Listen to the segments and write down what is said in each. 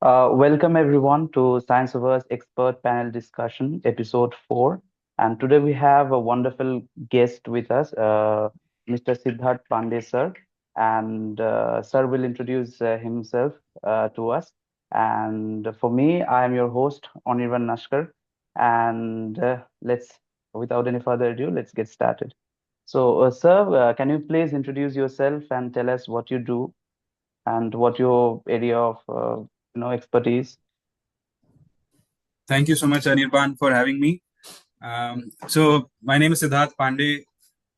Welcome everyone to ScienceOverse Expert Panel Discussion, Episode 4. And today we have a wonderful guest with us, Mr. Siddharth Pandey, sir. And sir will introduce himself to us. And for me, I am your host, Anirban Nashkar. And without any further ado, let's get started. So, sir, can you please introduce yourself and tell us what you do and what your area of expertise? Thank you so much, Anirban, for having me. So, my name is Siddharth Pandey.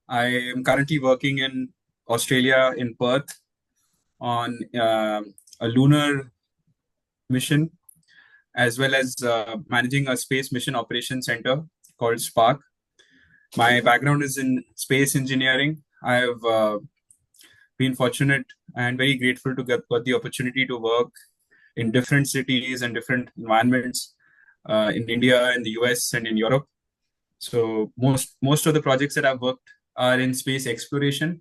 I am currently working in Australia, in Perth, on a lunar mission, as well as managing a space mission operations center called SpAARC. My background is in space engineering. I have been fortunate and very grateful to got the opportunity to work in different cities and different environments in India, in the US, and in Europe. So most of the projects that I've worked are in space exploration.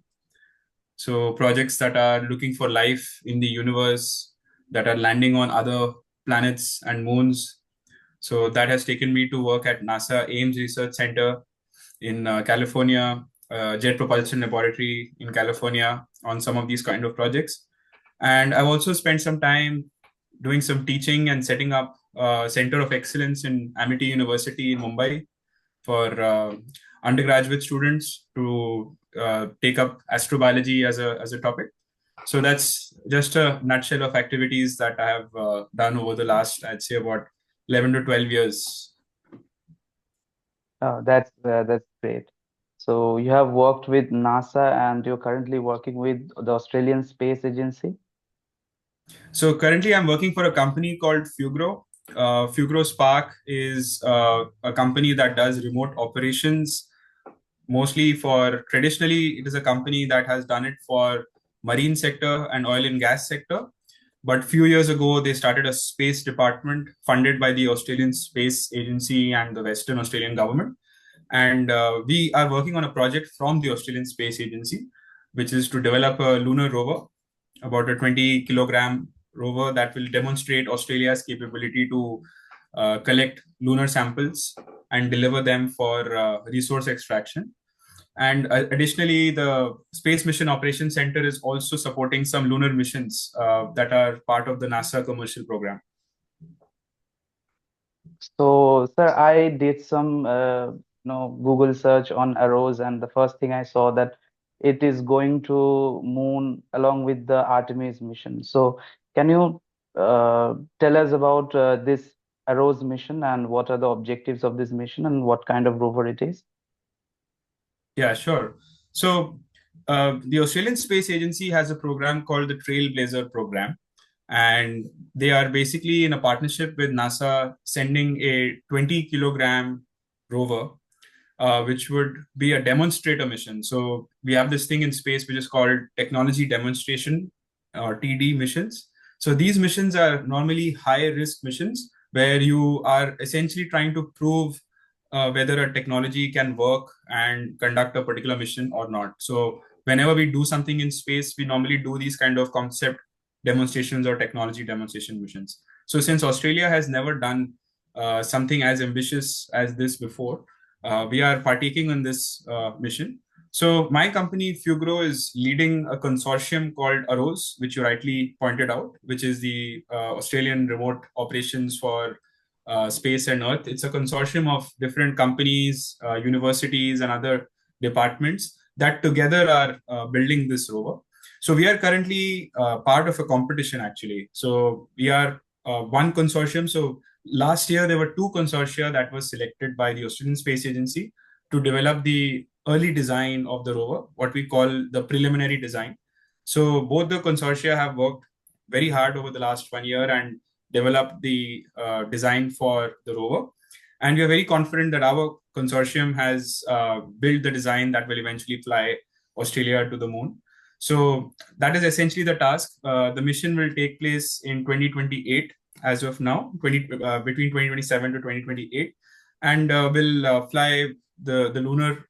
So projects that are looking for life in the universe, that are landing on other planets and moons. So that has taken me to work at NASA Ames Research Center in California, Jet Propulsion Laboratory in California on some of these kind of projects. And I've also spent some time doing some teaching and setting up a Center of Excellence in Amity University in Mumbai for undergraduate students to take up astrobiology as a topic. So that's just a nutshell of activities that I have done over the last, I'd say, about 11 to 12 years. Oh, that's great. So you have worked with NASA and you're currently working with the Australian Space Agency. So currently, I'm working for a company called Fugro. Fugro SpAARC is a company that does remote operations, mostly for traditionally, it is a company that has done it for marine sector and oil and gas sector. But few years ago, they started a space department funded by the Australian Space Agency and the Western Australian government. And we are working on a project from the Australian Space Agency, which is to develop a lunar rover, about a 20 kilogram rover that will demonstrate Australia's capability to collect lunar samples and deliver them for resource extraction. And additionally, the Space Mission Operations Center is also supporting some lunar missions that are part of the NASA commercial program. So, sir, I did some Google search on AROSE, and the first thing I saw that it is going to moon along with the Artemis mission. So, can you tell us about this AROSE mission and what are the objectives of this mission and what kind of rover it is? Yeah, sure. So the Australian Space Agency has a program called the Trailblazer program, and they are basically in a partnership with NASA sending a 20 kilogram rover, which would be a demonstrator mission. So we have this thing in space which is called technology demonstration or TD missions. So these missions are normally high risk missions where you are essentially trying to prove whether a technology can work and conduct a particular mission or not. So whenever we do something in space, we normally do these kind of concept demonstrations or technology demonstration missions. So since Australia has never done something as ambitious as this before, we are partaking in this mission. So my company, Fugro, is leading a consortium called AROSE, which you rightly pointed out, which is the Australian Remote Operations for Space and Earth. It's a consortium of different companies, universities, and other departments that together are building this rover. So we are currently part of a competition, actually. So we are one consortium. So last year, there were two consortia that was selected by the Australian Space Agency to develop the early design of the rover, what we call the preliminary design. So both the consortia have worked very hard over the last 1 year and developed the design for the rover. And we are very confident that our consortium has built the design that will eventually fly Australia to the moon. So that is essentially the task. The mission will take place in 2028 as of now, between 2027 to 2028, and will fly the lunar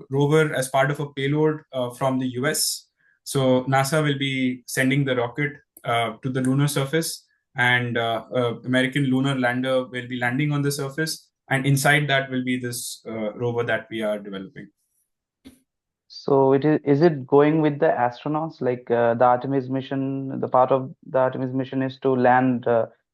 rover as part of a payload from the US. So NASA will be sending the rocket to the lunar surface, and American lunar lander will be landing on the surface, and inside that will be this rover that we are developing. So is it going with the astronauts? Like the Artemis mission, the part of the Artemis mission is to land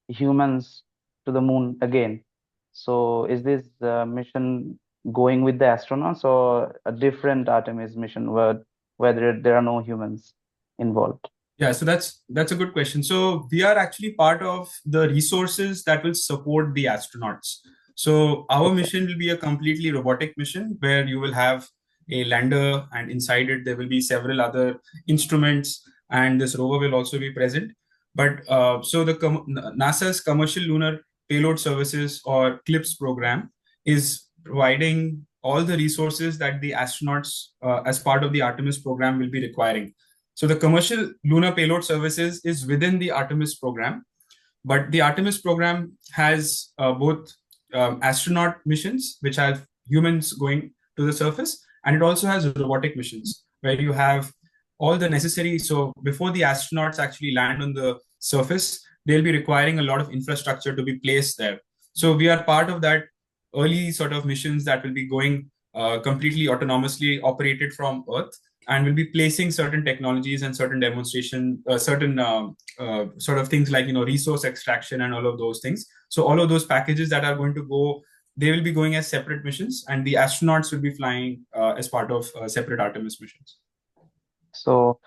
humans to the moon again. So is this mission going with the astronauts or a different Artemis mission where there are no humans involved? Yeah, so that's a good question. So we are actually part of the resources that will support the astronauts. So our Okay. mission will be a completely robotic mission where you will have a lander, and inside it there will be several other instruments, and this rover will also be present. But so the NASA's Commercial Lunar Payload Services, or CLIPS program, is providing all the resources that the astronauts, as part of the Artemis program, will be requiring. So the Commercial Lunar Payload Services is within the Artemis program, but the Artemis program has both astronaut missions, which have humans going to the surface, and it also has robotic missions where you have all the necessary. So before the astronauts actually land on the surface, they'll be requiring a lot of infrastructure to be placed there. So we are part of that early sort of missions that will be going completely autonomously operated from Earth, and will be placing certain technologies and certain demonstration, certain sort of things like resource extraction and all of those things. So all of those packages that are going to go, they will be going as separate missions, and the astronauts will be flying as part of separate Artemis missions. So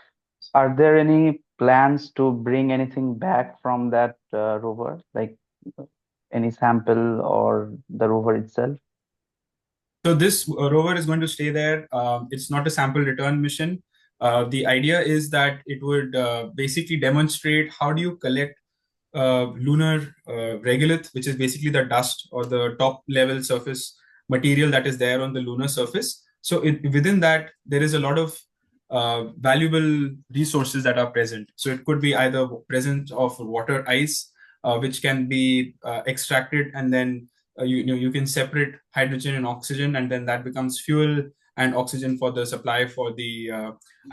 are there any plans to bring anything back from that rover, like any sample or the rover itself? So this rover is going to stay there. It's not a sample return mission. The idea is that it would basically demonstrate how do you collect lunar regolith, which is basically the dust or the top level surface material that is there on the lunar surface. So within that, there is a lot of valuable resources that are present. So it could be either presence of water ice, which can be extracted, and then you can separate hydrogen and oxygen, and then that becomes fuel and oxygen for the supply for the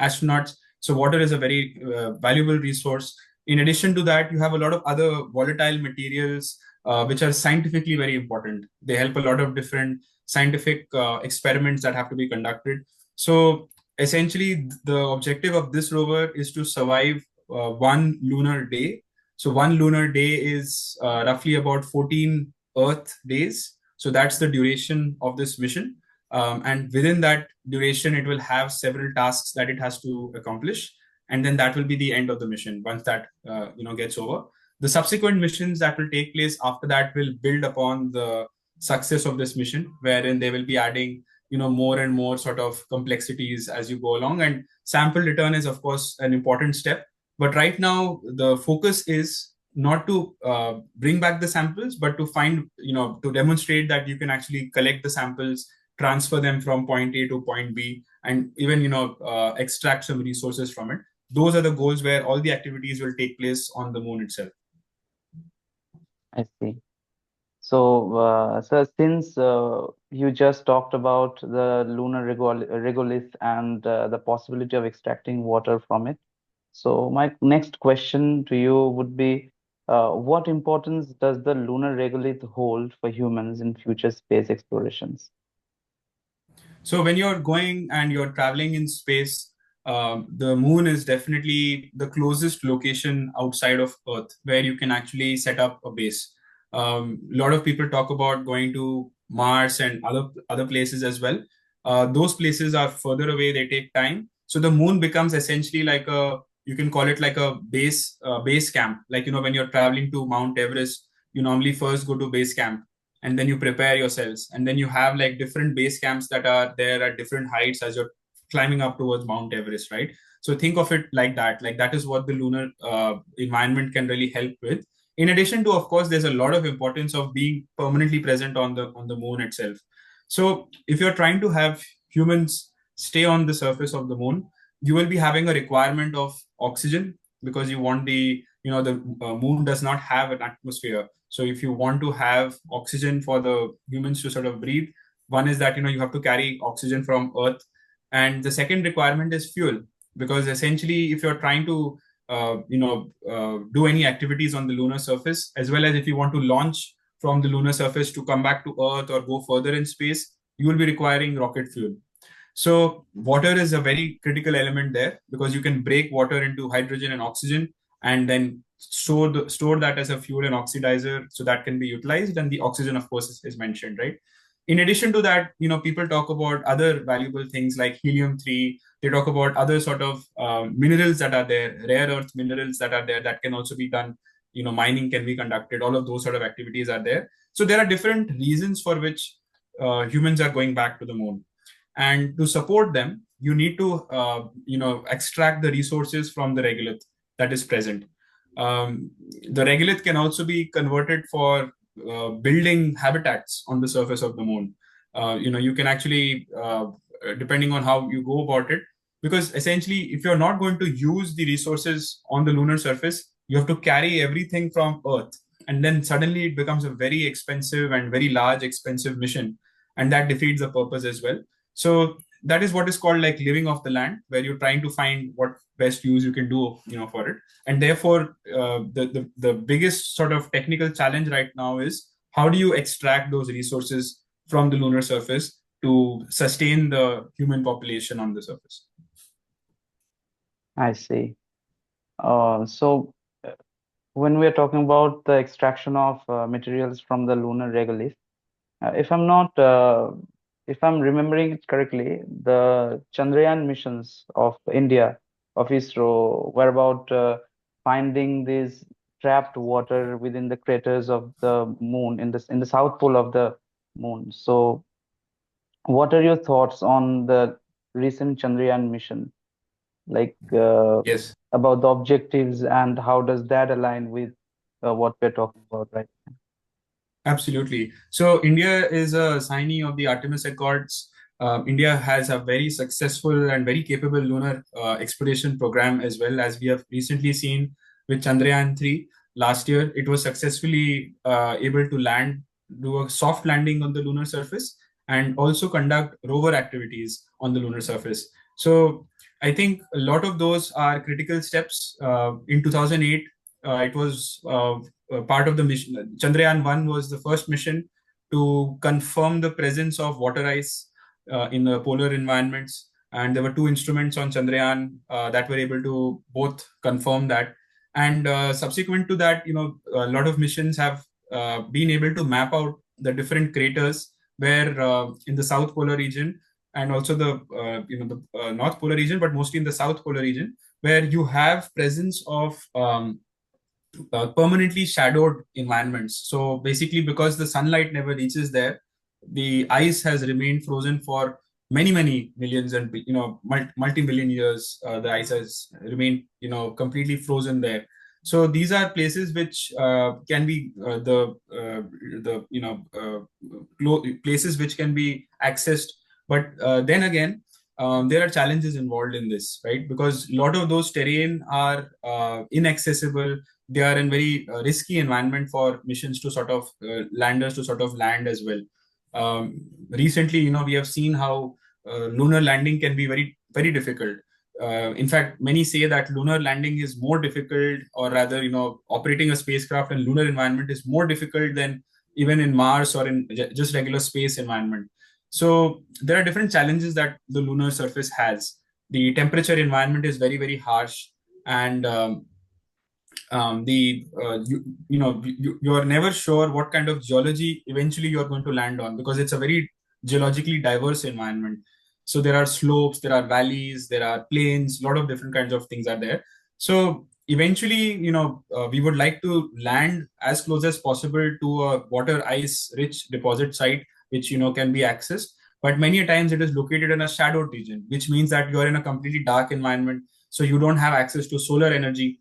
astronauts. So water is a very valuable resource. In addition to that, you have a lot of other volatile materials which are scientifically very important. They help a lot of different scientific experiments that have to be conducted. So essentially, the objective of this rover is to survive one lunar day. So one lunar day is roughly about 14 Earth days. So that's the duration of this mission. And within that duration, it will have several tasks that it has to accomplish, and then that will be the end of the mission once that gets over. The subsequent missions that will take place after that will build upon the success of this mission, wherein they will be adding more and more sort of complexities as you go along. And sample return is of course an important step, but right now the focus is not to bring back the samples, but to find, to demonstrate that you can actually collect the samples, transfer them from point A to point B, and even extract some resources from it. Those are the goals where all the activities will take place on the moon itself. I see. So, sir, since you just talked about the lunar regolith and the possibility of extracting water from it, so my next question to you would be, what importance does the lunar regolith hold for humans in future space explorations? So when you're going and you're traveling in space, the moon is definitely the closest location outside of Earth where you can actually set up a base. A lot of people talk about going to Mars and other places as well. Those places are further away; they take time. So the moon becomes essentially like you can call it like a base camp. Like when you're traveling to Mount Everest, you normally first go to base camp, and then you prepare yourselves, and then you have like different base camps that are there at different heights as you're climbing up towards Mount Everest, right? So think of it like that is what the lunar environment can really help with. In addition to, of course, there's a lot of importance of being permanently present on the moon itself. So if you're trying to have humans stay on the surface of the moon, you will be having a requirement of oxygen, because you want the moon does not have an atmosphere. So if you want to have oxygen for the humans to sort of breathe, one is that you have to carry oxygen from Earth, and the second requirement is fuel, because essentially if you're trying to do any activities on the lunar surface, as well as if you want to launch from the lunar surface to come back to Earth or go further in space, you will be requiring rocket fuel. So water is a very critical element there, because you can break water into hydrogen and oxygen and then store that as a fuel and oxidizer, so that can be utilized. And the oxygen, of course, is mentioned, right? In addition to that, people talk about other valuable things like helium-3. They talk about other sort of minerals that are there, rare earth minerals that are there, that can also be done. Mining can be conducted. All of those sort of activities are there. So there are different reasons for which humans are going back to the moon. And to support them, you need to extract the resources from the regolith that is present. The regolith can also be converted for building habitats on the surface of the moon. You can actually, depending on how you go about it, because essentially, if you're not going to use the resources on the lunar surface, you have to carry everything from Earth. And then suddenly it becomes a very expensive and very large, expensive mission. And that defeats the purpose as well. So that is what is called like living off the land, where you're trying to find what best use you can do, for it. And therefore, the biggest sort of technical challenge right now is, how do you extract those resources from the lunar surface to sustain the human population on the surface? I see. So when we're talking about the extraction of materials from the lunar regolith, if I'm remembering it correctly, the Chandrayaan missions of India, of ISRO, were about finding this trapped water within the craters of the moon, in the south pole of the moon. So, what are your thoughts on the recent Chandrayaan mission? Like Yes. about the objectives, and how does that align with what we're talking about right now? Absolutely. So India is a signee of the Artemis Accords. India has a very successful and very capable lunar exploration program, as well, as we have recently seen with Chandrayaan-3. Last year, it was successfully able to do a soft landing on the lunar surface, and also conduct rover activities on the lunar surface. So I think a lot of those are critical steps. In 2008, it was part of the mission. Chandrayaan-1 was the first mission to confirm the presence of water ice in the polar environments. And there were two instruments on Chandrayaan that were able to both confirm that. And subsequent to that, a lot of missions have been able to map out the different craters where in the South Polar region, and also the North Polar region, but mostly in the South Polar region, where you have presence of permanently shadowed environments. So basically, because the sunlight never reaches there, the ice has remained frozen for many, many millions and multi-million years. The ice has remained completely frozen there. So these are places which can be places which can be accessed. But then again, there are challenges involved in this, right? Because a lot of those terrain are inaccessible. They are in very risky environment for missions to sort of landers to sort of land as well. Recently, we have seen how lunar landing can be very, very difficult. In fact, many say that lunar landing is more difficult, or rather, operating a spacecraft in lunar environment is more difficult than even in Mars or in just regular space environment. So there are different challenges that the lunar surface has. The temperature environment is very, very harsh, and you are never sure what kind of geology eventually you are going to land on, because it's a very geologically diverse environment. So there are slopes, there are valleys, there are plains, a lot of different kinds of things are there. So eventually, we would like to land as close as possible to a water ice rich deposit site, which can be accessed. But many a times it is located in a shadowed region, which means that you are in a completely dark environment. So you don't have access to solar energy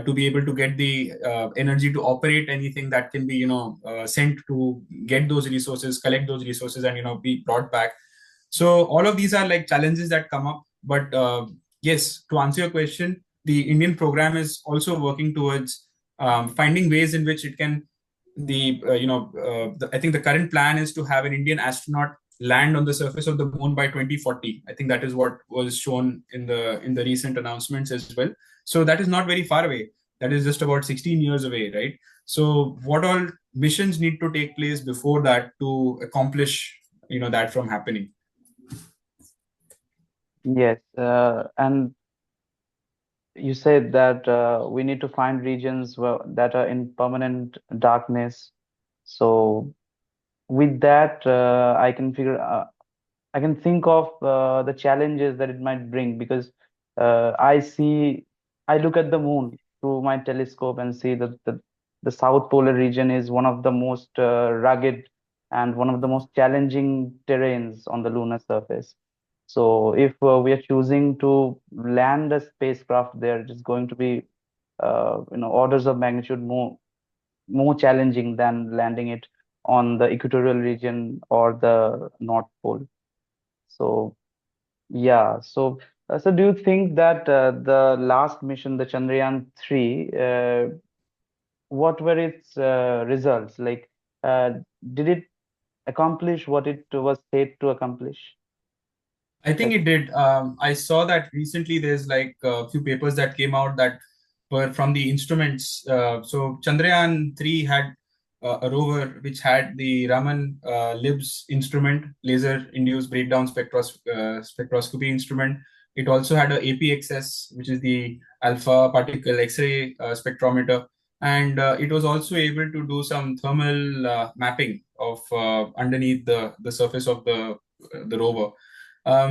to be able to get the energy to operate anything that can be sent to get those resources, collect those resources, and be brought back. So all of these are like challenges that come up. But yes, to answer your question, the Indian program is also working towards finding ways in which it can I think the current plan is to have an Indian astronaut land on the surface of the moon by 2040. I think that is what was shown in the recent announcements as well. So that is not very far away. That is just about 16 years away, right? So what all missions need to take place before that to accomplish, that from happening? Yes, and you said that we need to find regions that are in permanent darkness. So with that, I can think of the challenges that it might bring because I look at the moon through my telescope and see that the South Polar region is one of the most rugged and one of the most challenging terrains on the lunar surface. So if we are choosing to land a spacecraft there, it is going to be orders of magnitude more challenging than landing it on the equatorial region or the North Pole. So yeah, so do you think that the last mission, the Chandrayaan 3, what were its results? Like, uh, did it accomplish what it was said to accomplish? I think Like, it did. I saw that recently there's like a few papers that came out that were from the instruments. So Chandrayaan 3 had a rover which had the Raman Libs instrument, laser induced breakdown spectroscopy instrument. It also had a APXS, which is the alpha particle X-ray spectrometer. And it was also able to do some thermal mapping of underneath the surface of the rover.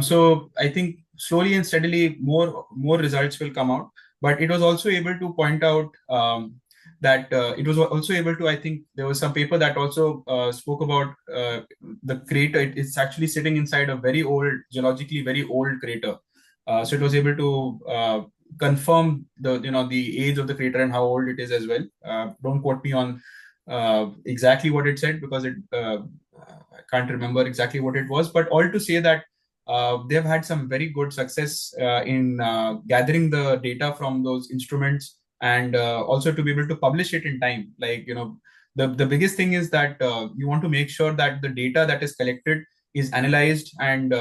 So I think slowly and steadily more results will come out. But it was also able to point out that it was also able to. I think there was some paper that also spoke about the crater. It's actually sitting inside a very old, geologically very old crater. So it was able to confirm the age of the crater and how old it is as well. Don't quote me on exactly what it said because I can't remember exactly what it was. But all to say that they've had some very good success in gathering the data from those instruments and also to be able to publish it in time. Like, the biggest thing is that you want to make sure that the data that is collected is analyzed and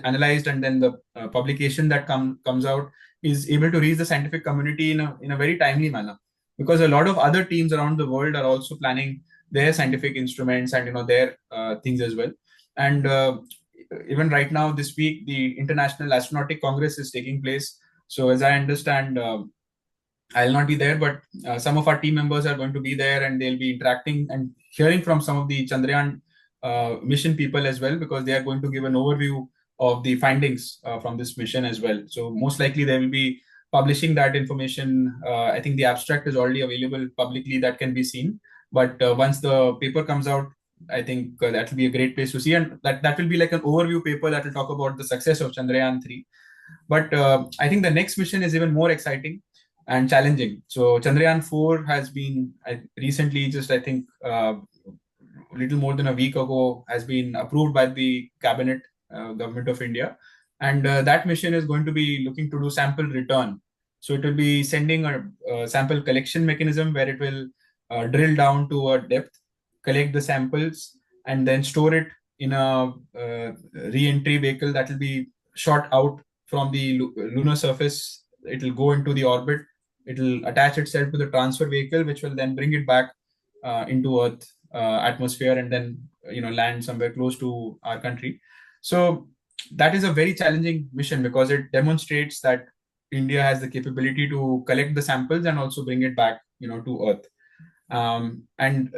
analyzed, and then the publication that comes out is able to reach the scientific community in a very timely manner, because a lot of other teams around the world are also planning their scientific instruments and their things as well. And even right now, this week, the International Astronautic Congress is taking place. So as I understand, I'll not be there, but some of our team members are going to be there, and they'll be interacting and hearing from some of the Chandrayaan mission people as well, because they are going to give an overview of the findings from this mission as well. So most likely they will be publishing that information. I think the abstract is already available publicly, that can be seen. But once the paper comes out, I think that will be a great place to see, and that will be like an overview paper that will talk about the success of Chandrayaan 3. But I think the next mission is even more exciting and challenging. So Chandrayaan 4 has been recently, just I think a little more than a week ago, has been approved by the cabinet, government of India, and that mission is going to be looking to do sample return. So it will be sending a sample collection mechanism where it will drill down to a depth, collect the samples, and then store it in a re-entry vehicle that will be shot out from the lunar surface. It will go into the orbit. It will attach itself to the transfer vehicle, which will then bring it back into Earth atmosphere, and then land somewhere close to our country. So that is a very challenging mission because it demonstrates that India has the capability to collect the samples and also bring it back, to Earth. And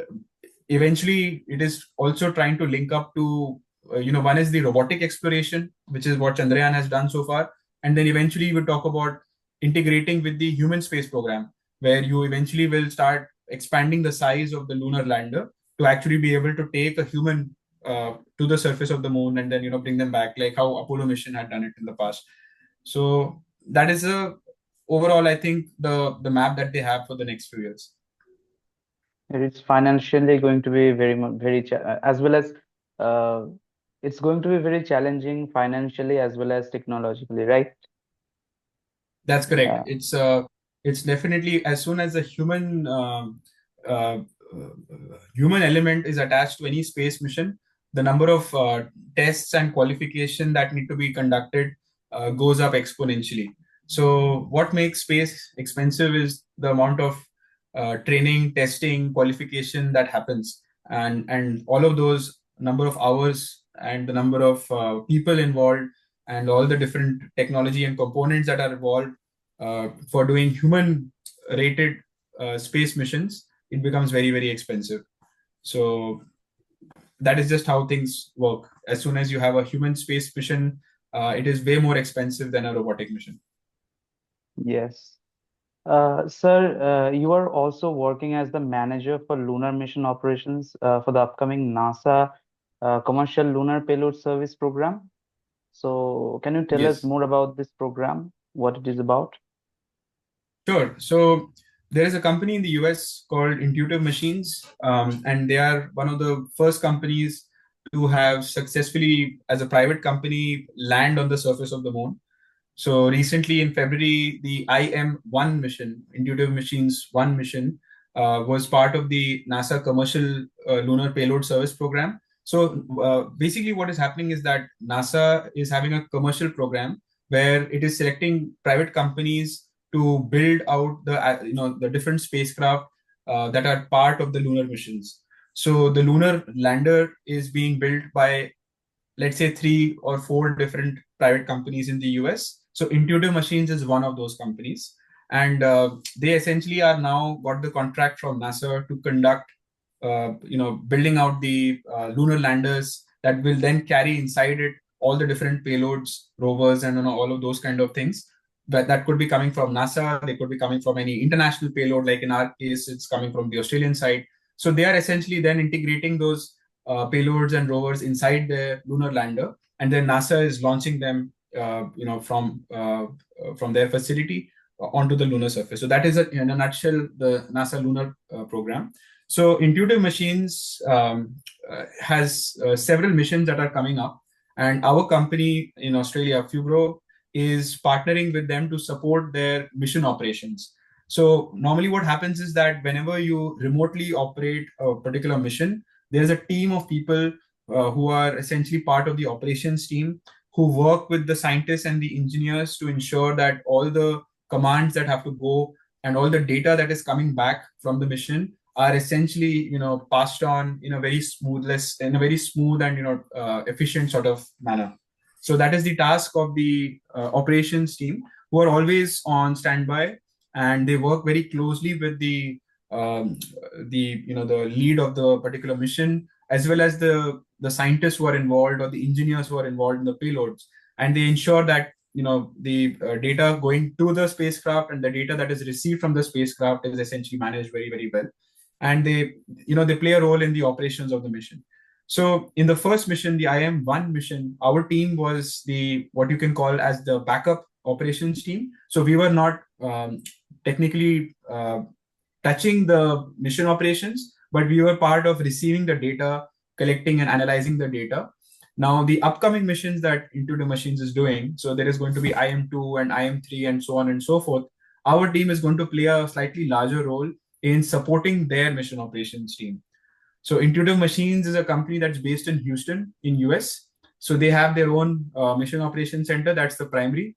eventually, it is also trying to link up to, one is the robotic exploration, which is what Chandrayaan has done so far. And then eventually we talk about integrating with the human space program, where you eventually will start expanding the size of the lunar lander to actually be able to take a human to the surface of the moon and then, bring them back, like how Apollo mission had done it in the past. So that is overall, I think, the map that they have for the next few years. it's financially going to be very as well as uh, it's going to be very challenging financially as well as technologically, right? That's correct. Yeah. It's definitely, as soon as the uh, human element is attached to any space mission, the number of tests and qualification that need to be conducted goes up exponentially. So what makes space expensive is the amount of training, testing, qualification that happens, and all of those number of hours and the number of people involved and all the different technology and components that are involved for doing human rated space missions, it becomes very, very expensive. So that is just how things work. As soon as you have a human space mission, it is way more expensive than a robotic mission. Yes. Sir, you are also working as the manager for lunar mission operations for the upcoming NASA Commercial Lunar Payload Service program. So, can you tell us Yes. more about this program, what it is about? Sure. So there is a company in the US called Intuitive Machines, and they are one of the first companies to have successfully, as a private company, land on the surface of the moon. So recently in February, the IM-1 mission, Intuitive Machines 1 mission, was part of the NASA Commercial Lunar Payload Service program. So basically what is happening is that NASA is having a commercial program where it is selecting private companies to build out the different spacecraft that are part of the lunar missions. So the lunar lander is being built by, let's say, 3 or 4 different private companies in the US. So Intuitive Machines is one of those companies, and they essentially are now got the contract from NASA to conduct, building out the lunar landers that will then carry inside it all the different payloads, rovers, and all of those kind of things. But that could be coming from NASA. They could be coming from any international payload. Like in our case, it's coming from the Australian side. So they are essentially then integrating those payloads and rovers inside the lunar lander, and then NASA is launching them, from their facility onto the lunar surface. So that is, in a nutshell, the NASA lunar program. So Intuitive Machines has several missions that are coming up, and our company in Australia, Fugro, is partnering with them to support their mission operations. So normally what happens is that whenever you remotely operate a particular mission, there's a team of people who are essentially part of the operations team who work with the scientists and the engineers to ensure that all the commands that have to go and all the data that is coming back from the mission are essentially passed on in a very smooth and efficient sort of manner. So that is the task of the operations team, who are always on standby, and they work very closely with the lead of the particular mission, as well as the scientists who are involved or the engineers who are involved in the payloads, and they ensure that the data going to the spacecraft and the data that is received from the spacecraft is essentially managed very, very well, and they play a role in the operations of the mission. So in the first mission, the IM-1 mission, our team was what you can call as the backup operations team. So we were not technically touching the mission operations, but we were part of receiving the data, collecting and analyzing the data. Now, the upcoming missions that Intuitive Machines is doing, so there is going to be IM-2 and IM-3 and so on and so forth. Our team is going to play a slightly larger role in supporting their mission operations team. So Intuitive Machines is a company that's based in Houston in US. So they have their own mission operations center. That's the primary.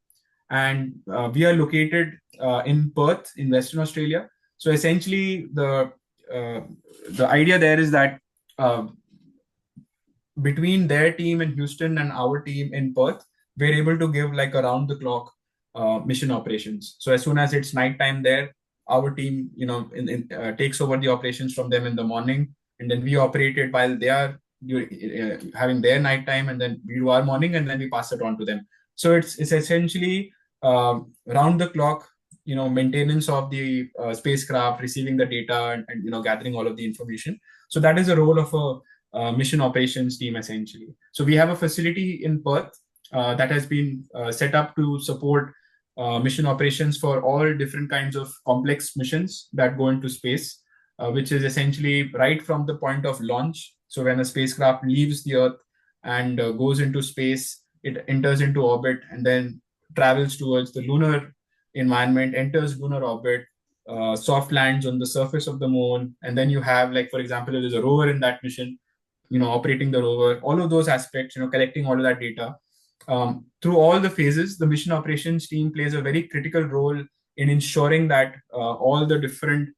And we are located in Perth in Western Australia. So essentially the idea there is that between their team in Houston and our team in Perth, we're able to give like around the clock mission operations. So as soon as it's nighttime there, our team, takes over the operations from them in the morning, and then we operate it while they are having their nighttime, and then we do our morning, and then we pass it on to them. So it's essentially round the clock, maintenance of the spacecraft, receiving the data, and gathering all of the information. So that is the role of a mission operations team essentially. So we have a facility in Perth that has been set up to support mission operations for all different kinds of complex missions that go into space, which is essentially right from the point of launch. So when a spacecraft leaves the Earth and goes into space, it enters into orbit and then travels towards the lunar environment, enters lunar orbit, soft lands on the surface of the moon, and then you have, like, for example, there is a rover in that mission. operating the rover, all of those aspects, collecting all of that data. Through all the phases, the mission operations team plays a very critical role in ensuring that all the different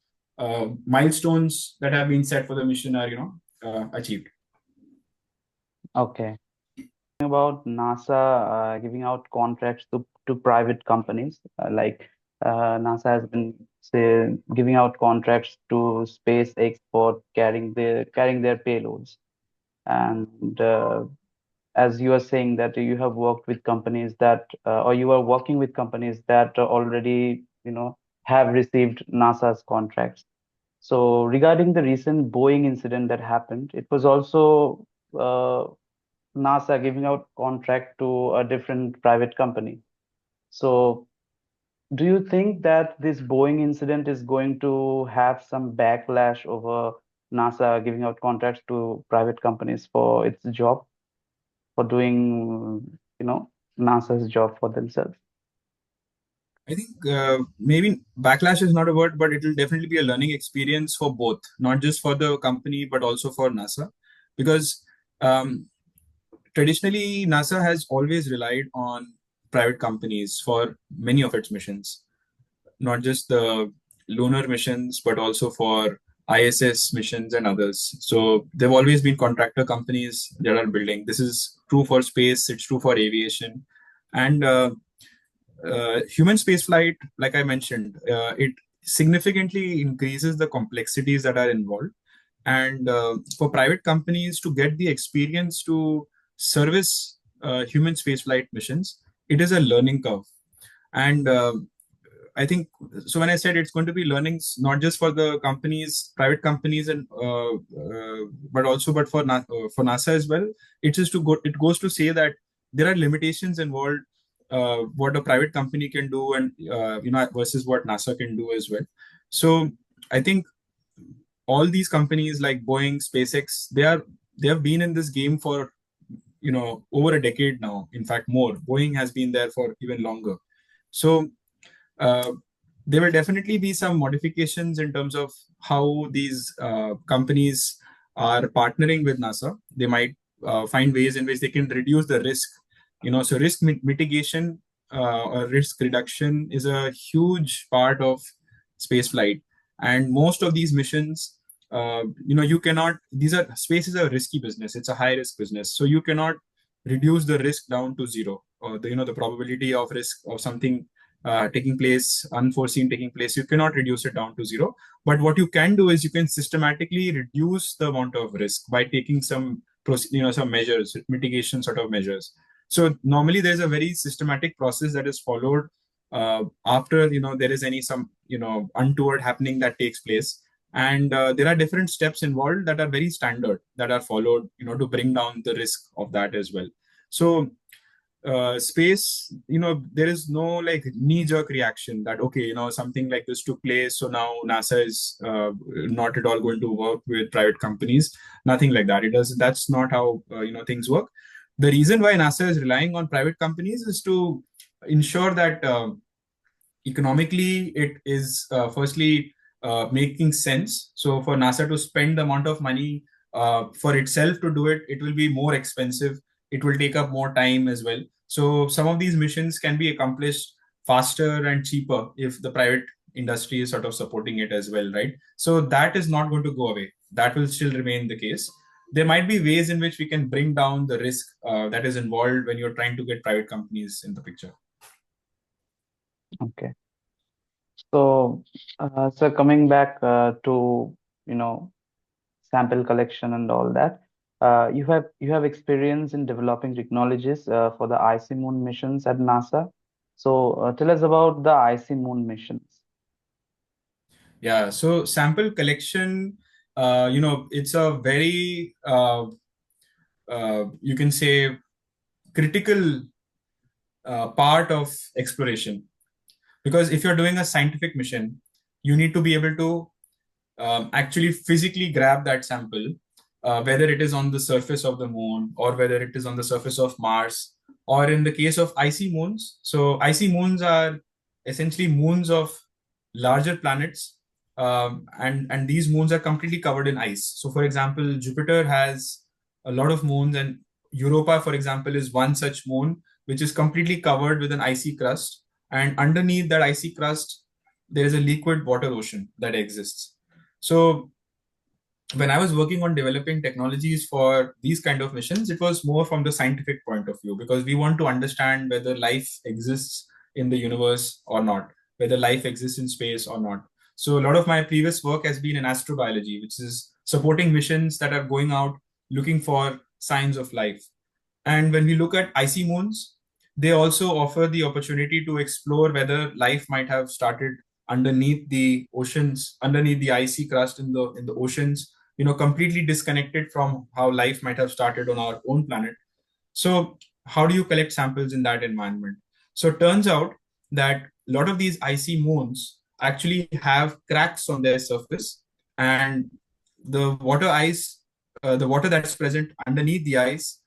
milestones that have been set for the mission are, achieved. Okay. About NASA giving out contracts to private companies, NASA has been say giving out contracts to SpaceX for carrying their payloads, and as you are saying that you have worked with companies that or you are working with companies that already have received NASA's contracts. So regarding the recent Boeing incident that happened, it was also uh, NASA giving out contract to a different private company. So do you think that this Boeing incident is going to have some backlash over NASA giving out contracts to private companies for its job, for doing, NASA's job for themselves? I think maybe backlash is not a word, but it will definitely be a learning experience for both, not just for the company, but also for NASA. Because traditionally, NASA has always relied on private companies for many of its missions, not just the lunar missions, but also for ISS missions and others. So there have always been contractor companies that are building. This is true for space, it's true for aviation. And human spaceflight, like I mentioned, it significantly increases the complexities that are involved. And for private companies to get the experience to service human spaceflight missions, it is a learning curve. And I think so. When I said it's going to be learnings, not just for the companies, private companies, and but for NASA as well. It's just to go. It goes to say that there are limitations involved. What a private company can do, and versus what NASA can do as well. So I think all these companies like Boeing, SpaceX, they have been in this game for over a decade now. In fact, more. Boeing has been there for even longer. So uh, there will definitely be some modifications in terms of how these companies are partnering with NASA. They might find ways in which they can reduce the risk. So risk mitigation or risk reduction is a huge part of spaceflight, and most of these missions, you cannot. Space is a risky business. It's a high risk business, so you cannot reduce the risk down to zero, or the probability of risk of something taking place, unforeseen taking place, you cannot reduce it down to zero. But what you can do is you can systematically reduce the amount of risk by taking some measures, mitigation sort of measures. So normally there's a very systematic process that is followed after there is some untoward happening that takes place, and there are different steps involved that are very standard that are followed to bring down the risk of that as well. So space, there is no like knee-jerk reaction that okay, something like this took place, so now NASA is not at all going to work with private companies. Nothing like that. That's not how things work. The reason why NASA is relying on private companies is to ensure that economically it is firstly making sense. So for NASA to spend the amount of money for itself to do it, it will be more expensive. It will take up more time as well. So some of these missions can be accomplished faster and cheaper if the private industry is sort of supporting it as well, right? So that is not going to go away. That will still remain the case. There might be ways in which we can bring down the risk that is involved when you're trying to get private companies in the picture. Okay. So, coming back to, sample collection and all that, you have experience in developing technologies for the icy moon missions at NASA. So, tell us about the icy moon missions. Yeah, so sample collection, it's a very, you can say, critical part of exploration. Because if you're doing a scientific mission, you need to be able to actually physically grab that sample, whether it is on the surface of the moon or whether it is on the surface of Mars, or in the case of icy moons. So icy moons are essentially moons of larger planets, and these moons are completely covered in ice. So, for example, Jupiter has a lot of moons, and Europa, for example, is one such moon which is completely covered with an icy crust. And underneath that icy crust, there is a liquid water ocean that exists. So when I was working on developing technologies for these kind of missions, it was more from the scientific point of view, because we want to understand whether life exists in the universe or not, whether life exists in space or not. So a lot of my previous work has been in astrobiology, which is supporting missions that are going out looking for signs of life. And when we look at icy moons, they also offer the opportunity to explore whether life might have started underneath the oceans, underneath the icy crust in the oceans, completely disconnected from how life might have started on our own planet. So how do you collect samples in that environment? So it turns out that a lot of these icy moons actually have cracks on their surface, and the water that's present underneath the ice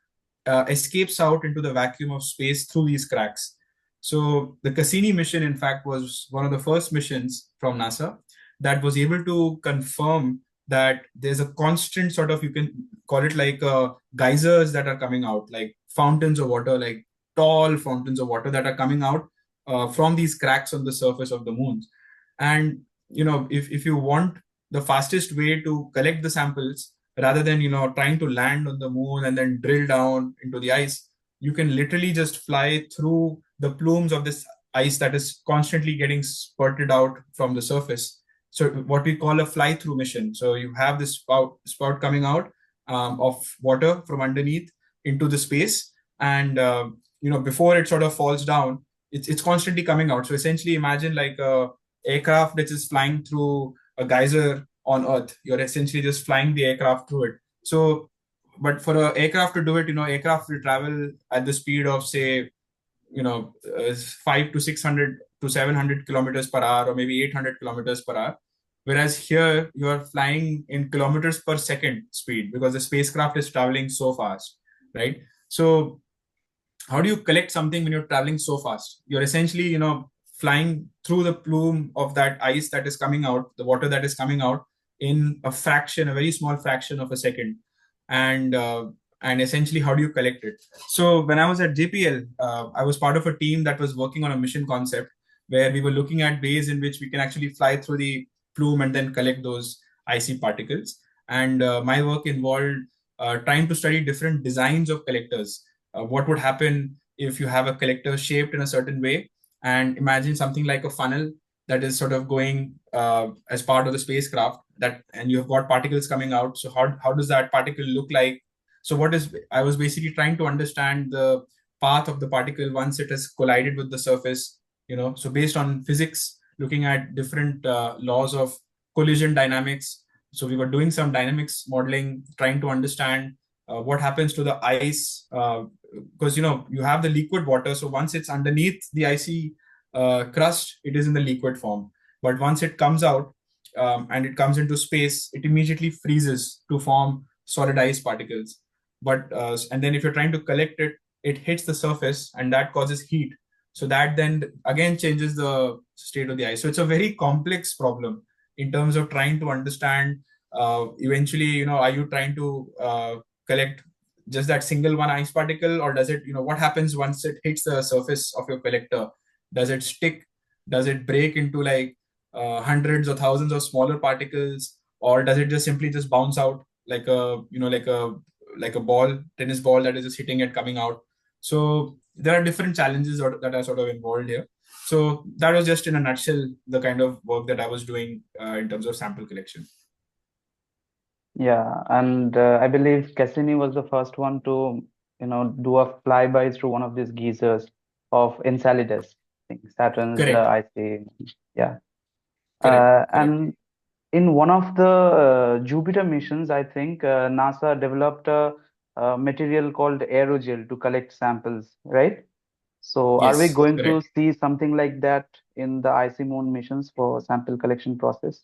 escapes out into the vacuum of space through these cracks. So the Cassini mission, in fact, was one of the first missions from NASA that was able to confirm that there's a constant sort of, you can call it like geysers that are coming out, like fountains of water, like tall fountains of water that are coming out from these cracks on the surface of the moon. And if you want the fastest way to collect the samples, rather than trying to land on the moon and then drill down into the ice, you can literally just fly through the plumes of this ice that is constantly getting spurted out from the surface. So what we call a fly through mission. So you have this spout coming out of water from underneath into the space, and before it sort of falls down, it's constantly coming out. So essentially imagine like a aircraft that is flying through a geyser on Earth. You're essentially just flying the aircraft through it. So, but for an aircraft to do it, aircraft will travel at the speed of, say, 5 to 600 to 700 kilometers per hour, or maybe 800 kilometers per hour. Whereas here you are flying in kilometers per second speed, because the spacecraft is traveling so fast, right? So how do you collect something when you're traveling so fast? You're essentially, flying through the plume of that ice that is coming out, the water that is coming out, in a very small fraction of a second. And essentially, how do you collect it? So when I was at JPL, I was part of a team that was working on a mission concept where we were looking at ways in which we can actually fly through the plume and then collect those icy particles. And my work involved trying to study different designs of collectors. What would happen if you have a collector shaped in a certain way, and imagine something like a funnel that is sort of going as part of the spacecraft, and you have got particles coming out. So how does that particle look like? So I was basically trying to understand the path of the particle once it has collided with the surface, so based on physics, looking at different laws of collision dynamics. So we were doing some dynamics modeling, trying to understand what happens to the ice, because you have the liquid water. So once it's underneath the icy crust, it is in the liquid form. But once it comes out and it comes into space, it immediately freezes to form solid ice particles. And then if you're trying to collect it, it hits the surface, and that causes heat. So that then again changes the state of the ice. So it's a very complex problem in terms of trying to understand. Eventually, are you trying to collect just that single one ice particle, or does it, what happens once it hits the surface of your collector? Does it stick? Does it break into like hundreds or thousands of smaller particles, or does it just simply just bounce out like a tennis ball that is just hitting it, coming out? So there are different challenges that are sort of involved here. So that was just in a nutshell the kind of work that I was doing in terms of sample collection. Yeah, and I believe Cassini was the first one to, do a flyby through one of these geysers of Enceladus, I think Saturn's Correct. icy. Yeah. Correct. And in one of the Jupiter missions, I think NASA developed a material called aerogel to collect samples, right? So are we Yes, going to correct. see something like that in the icy moon missions for sample collection process?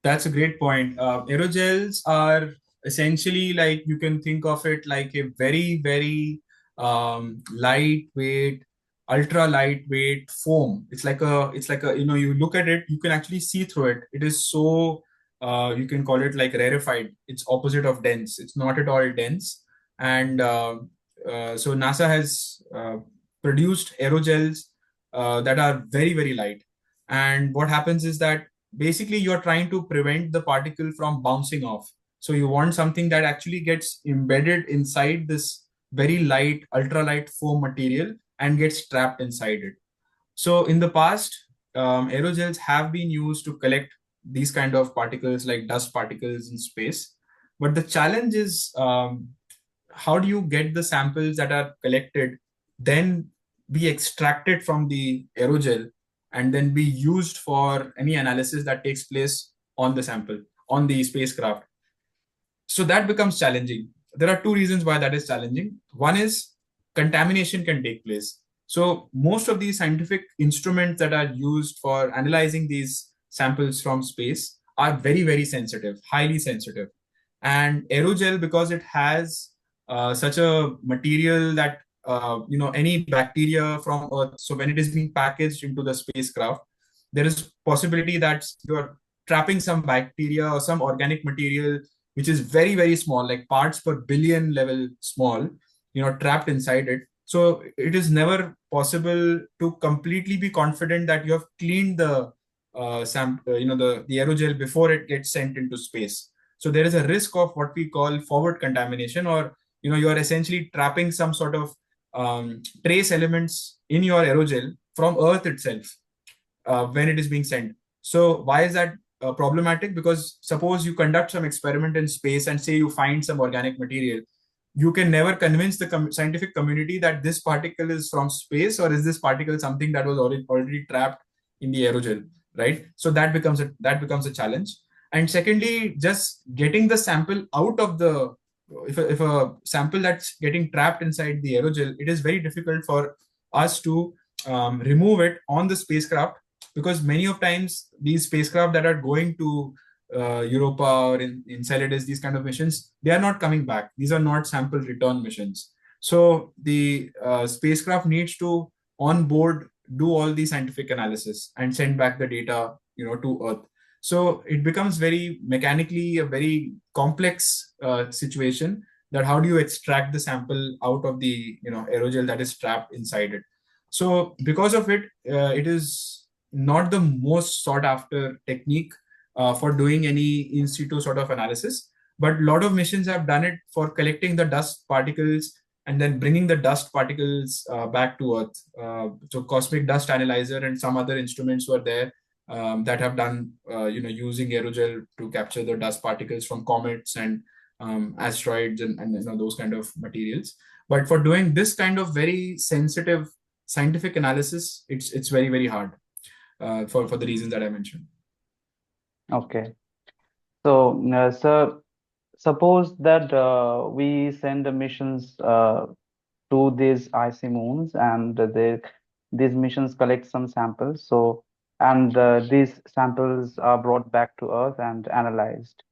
That's a great point. Aerogels are essentially, like, you can think of it like a very, very lightweight, ultra lightweight foam. It's like a, you look at it, you can actually see through it. It is so, you can call it like rarefied. It's opposite of dense. It's not at all dense. And so NASA has produced aerogels that are very, very light. And what happens is that basically you're trying to prevent the particle from bouncing off. So you want something that actually gets embedded inside this very light, ultralight foam material and gets trapped inside it. So in the past, aerogels have been used to collect these kind of particles like dust particles in space. But the challenge is how do you get the samples that are collected then be extracted from the aerogel and then be used for any analysis that takes place on the sample, on the spacecraft. So that becomes challenging. There are two reasons why that is challenging. One is contamination can take place. So most of these scientific instruments that are used for analyzing these samples from space are very, very sensitive, highly sensitive. And aerogel, because it has such a material that any bacteria from Earth, so when it is being packaged into the spacecraft, there is possibility that you're trapping some bacteria or some organic material which is very, very small, like parts per billion level small, trapped inside it. So it is never possible to completely be confident that you have cleaned the the aerogel before it gets sent into space. So there is a risk of what we call forward contamination, or you are essentially trapping some sort of trace elements in your aerogel from Earth itself when it is being sent. So why is that problematic? Because suppose you conduct some experiment in space and say you find some organic material, you can never convince the scientific community that this particle is from space, or is this particle something that was already trapped in the aerogel, right? So that becomes a challenge. And secondly, just getting the sample out of the if a sample that's getting trapped inside the aerogel, it is very difficult for us to remove it on the spacecraft, because many of times these spacecraft that are going to Europa or in Enceladus, these kind of missions, they are not coming back. These are not sample return missions. So the spacecraft needs to on board do all the scientific analysis and send back the data, to Earth. So it becomes very mechanically a very complex situation, that how do you extract the sample out of the aerogel that is trapped inside it. So because of it, it is not the most sought after technique for doing any in situ sort of analysis. But a lot of missions have done it for collecting the dust particles and then bringing the dust particles back to Earth. So Cosmic Dust Analyzer and some other instruments were there that have done, using aerogel to capture the dust particles from comets and asteroids and those kind of materials. But for doing this kind of very sensitive scientific analysis, it's very, very hard for the reasons that I mentioned. Okay. So, sir, suppose that we send the missions to these icy moons, and these missions collect some samples. So, and these samples are brought back to Earth and analyzed.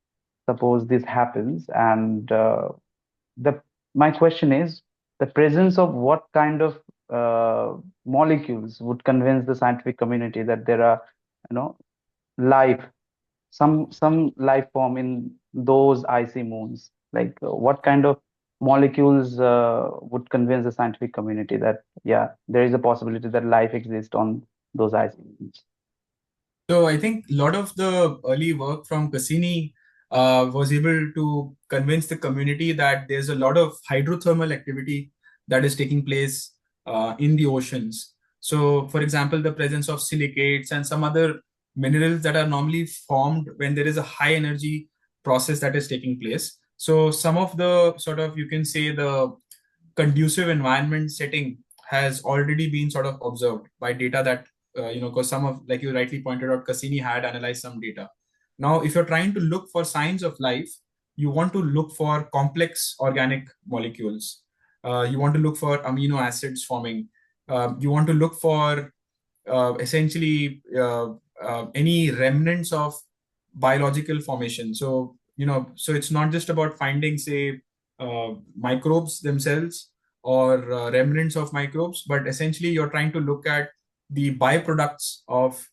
Suppose this happens, and the my question is, the presence of what kind of molecules would convince the scientific community that there are, life, some life form in those icy moons? Like, what kind of molecules would convince the scientific community that, yeah, there is a possibility that life exists on those icy moons? So I think a lot of the early work from Cassini was able to convince the community that there's a lot of hydrothermal activity that is taking place in the oceans. So, for example, the presence of silicates and some other minerals that are normally formed when there is a high energy process that is taking place. So, some of the sort of, you can say, the conducive environment setting has already been sort of observed by data that because some of, like you rightly pointed out, Cassini had analyzed some data. Now, if you're trying to look for signs of life, you want to look for complex organic molecules. You want to look for amino acids forming. You want to look for essentially any remnants of biological formation. So, so it's not just about finding, say, microbes themselves or remnants of microbes, but essentially you're trying to look at the byproducts of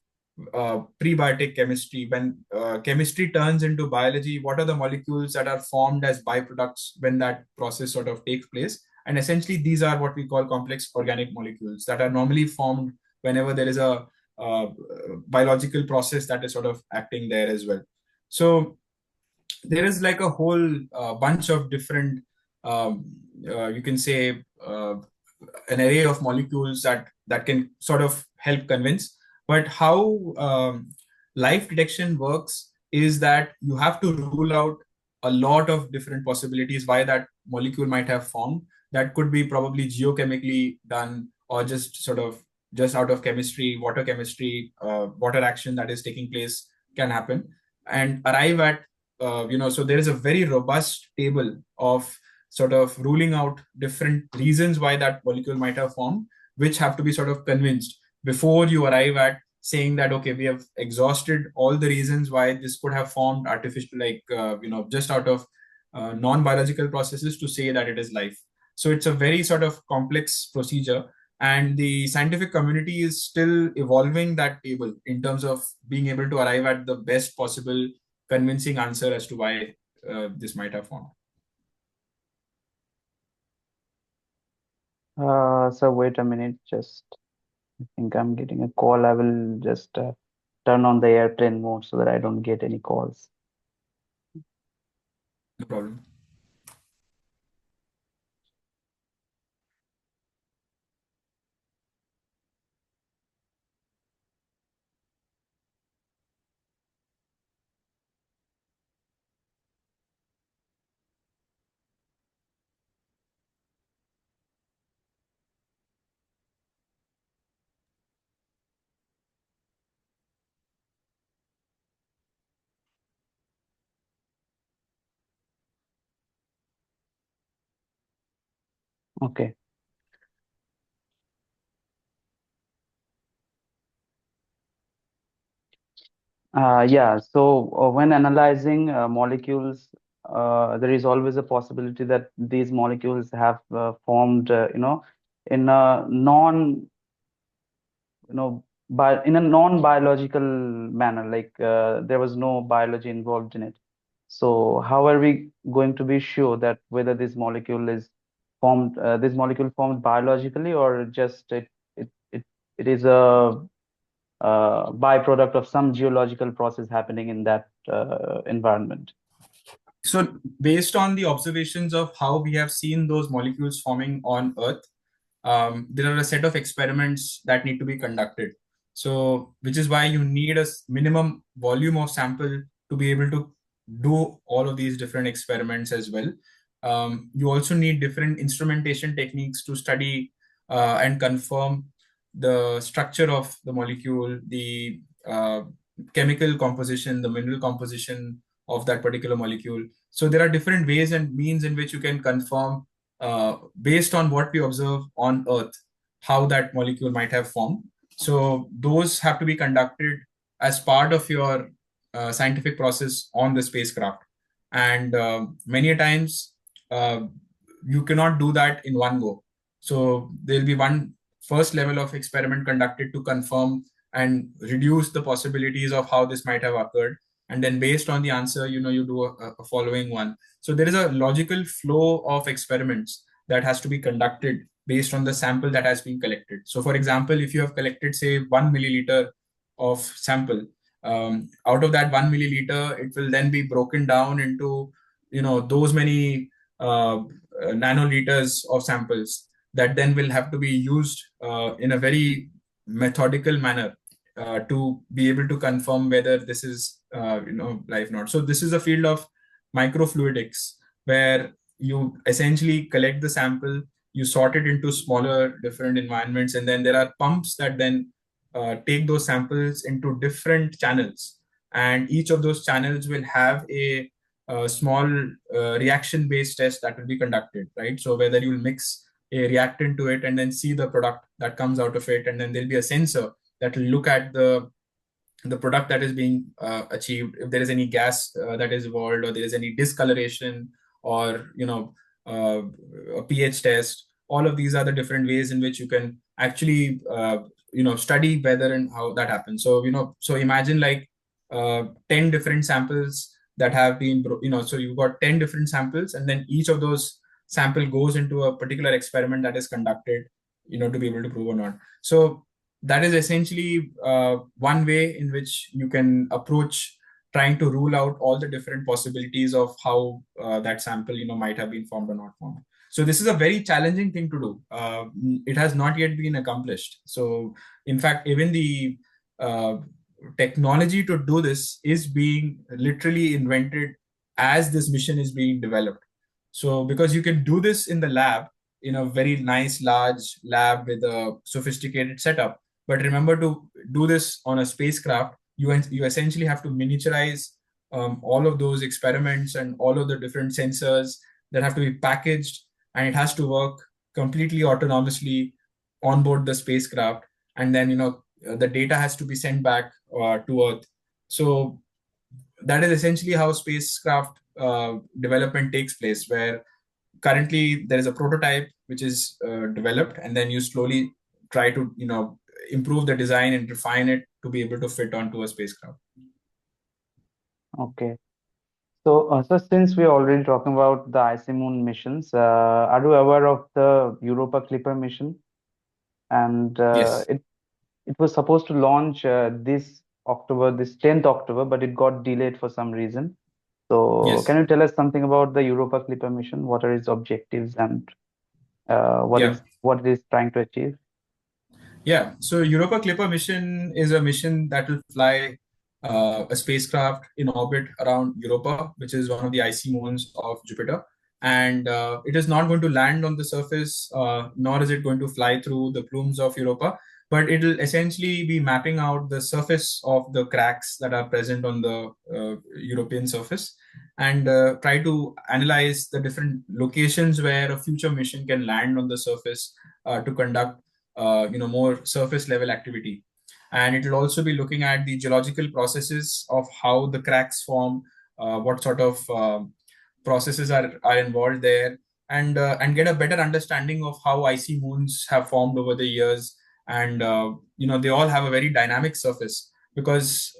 prebiotic chemistry. When chemistry turns into biology, what are the molecules that are formed as byproducts when that process sort of takes place? And essentially, these are what we call complex organic molecules that are normally formed whenever there is a biological process that is sort of acting there as well. So there is like a whole bunch of different, you can say, an array of molecules that can sort of help convince. But how life detection works is that you have to rule out a lot of different possibilities why that molecule might have formed. That could be probably geochemically done, or just sort of just out of chemistry, water chemistry, water action that is taking place can happen, and arrive at so there is a very robust table of sort of ruling out different reasons why that molecule might have formed, which have to be sort of convinced before you arrive at saying that, okay, we have exhausted all the reasons why this could have formed artificial, like, just out of non-biological processes, to say that it is life. So it's a very sort of complex procedure. And the scientific community is still evolving that table in terms of being able to arrive at the best possible convincing answer as to why this might have formed. So wait a minute, just I think I'm getting a call. I will just turn on the airplane mode so that I don't get any calls. No problem. Okay. Yeah, so when analyzing molecules, there is always a possibility that these molecules have formed, in a in a non-biological manner, like there was no biology involved in it. So how are we going to be sure that whether this molecule formed biologically, or just it is a byproduct of some geological process happening in that environment? So based on the observations of how we have seen those molecules forming on Earth, there are a set of experiments that need to be conducted. So, which is why you need a minimum volume of sample to be able to do all of these different experiments as well. You also need different instrumentation techniques to study and confirm the structure of the molecule, the chemical composition, the mineral composition of that particular molecule. So there are different ways and means in which you can confirm, based on what we observe on Earth, how that molecule might have formed. So those have to be conducted as part of your scientific process on the spacecraft. And many a times, uh, you cannot do that in one go. So there'll be one first level of experiment conducted to confirm and reduce the possibilities of how this might have occurred. And then based on the answer, you do a following one. So there is a logical flow of experiments that has to be conducted based on the sample that has been collected. So for example, if you have collected, say, 1 milliliter of sample, out of that 1 milliliter, it will then be broken down into, those many nanoliters of samples that then will have to be used in a very methodical manner to be able to confirm whether this is life or not. So this is a field of microfluidics, where you essentially collect the sample, you sort it into smaller different environments, and then there are pumps that then take those samples into different channels, and each of those channels will have a small reaction based test that will be conducted, right? So whether you'll mix a reactant to it and then see the product that comes out of it, and then there'll be a sensor that will look at the product that is being achieved, if there is any gas that is evolved, or there is any discoloration, or a pH test. All of these are the different ways in which you can actually study weather and how that happens. So, so imagine like 10 different samples that have been, so you've got 10 different samples, and then each of those sample goes into a particular experiment that is conducted, to be able to prove or not. So that is essentially one way in which you can approach trying to rule out all the different possibilities of how that sample, might have been formed or not formed. So this is a very challenging thing to do. It has not yet been accomplished. So in fact, even the uh, technology to do this is being literally invented as this mission is being developed. So because you can do this in the lab, in a very nice large lab with a sophisticated setup, but remember to do this on a spacecraft, you essentially have to miniaturize all of those experiments and all of the different sensors that have to be packaged, and it has to work completely autonomously on board the spacecraft. And then the data has to be sent back to Earth. So that is essentially how spacecraft development takes place, where currently there is a prototype which is developed, and then you slowly try to improve the design and refine it to be able to fit onto a spacecraft. Okay. So since we're already talking about the icy moon missions, are you aware of the Europa Clipper mission? And Yes. it was supposed to launch this October, this 10th October, but it got delayed for some reason. So can Yes. you tell us something about the Europa Clipper mission? What are its objectives and Yeah. what it is trying to achieve? Yeah, so Europa Clipper mission is a mission that will fly a spacecraft in orbit around Europa, which is one of the icy moons of Jupiter. And it is not going to land on the surface, nor is it going to fly through the plumes of Europa, but it will essentially be mapping out the surface of the cracks that are present on the European surface, and try to analyze the different locations where a future mission can land on the surface to conduct more surface level activity. And it will also be looking at the geological processes of how the cracks form, what sort of processes are involved there, and get a better understanding of how icy moons have formed over the years. And they all have a very dynamic surface, because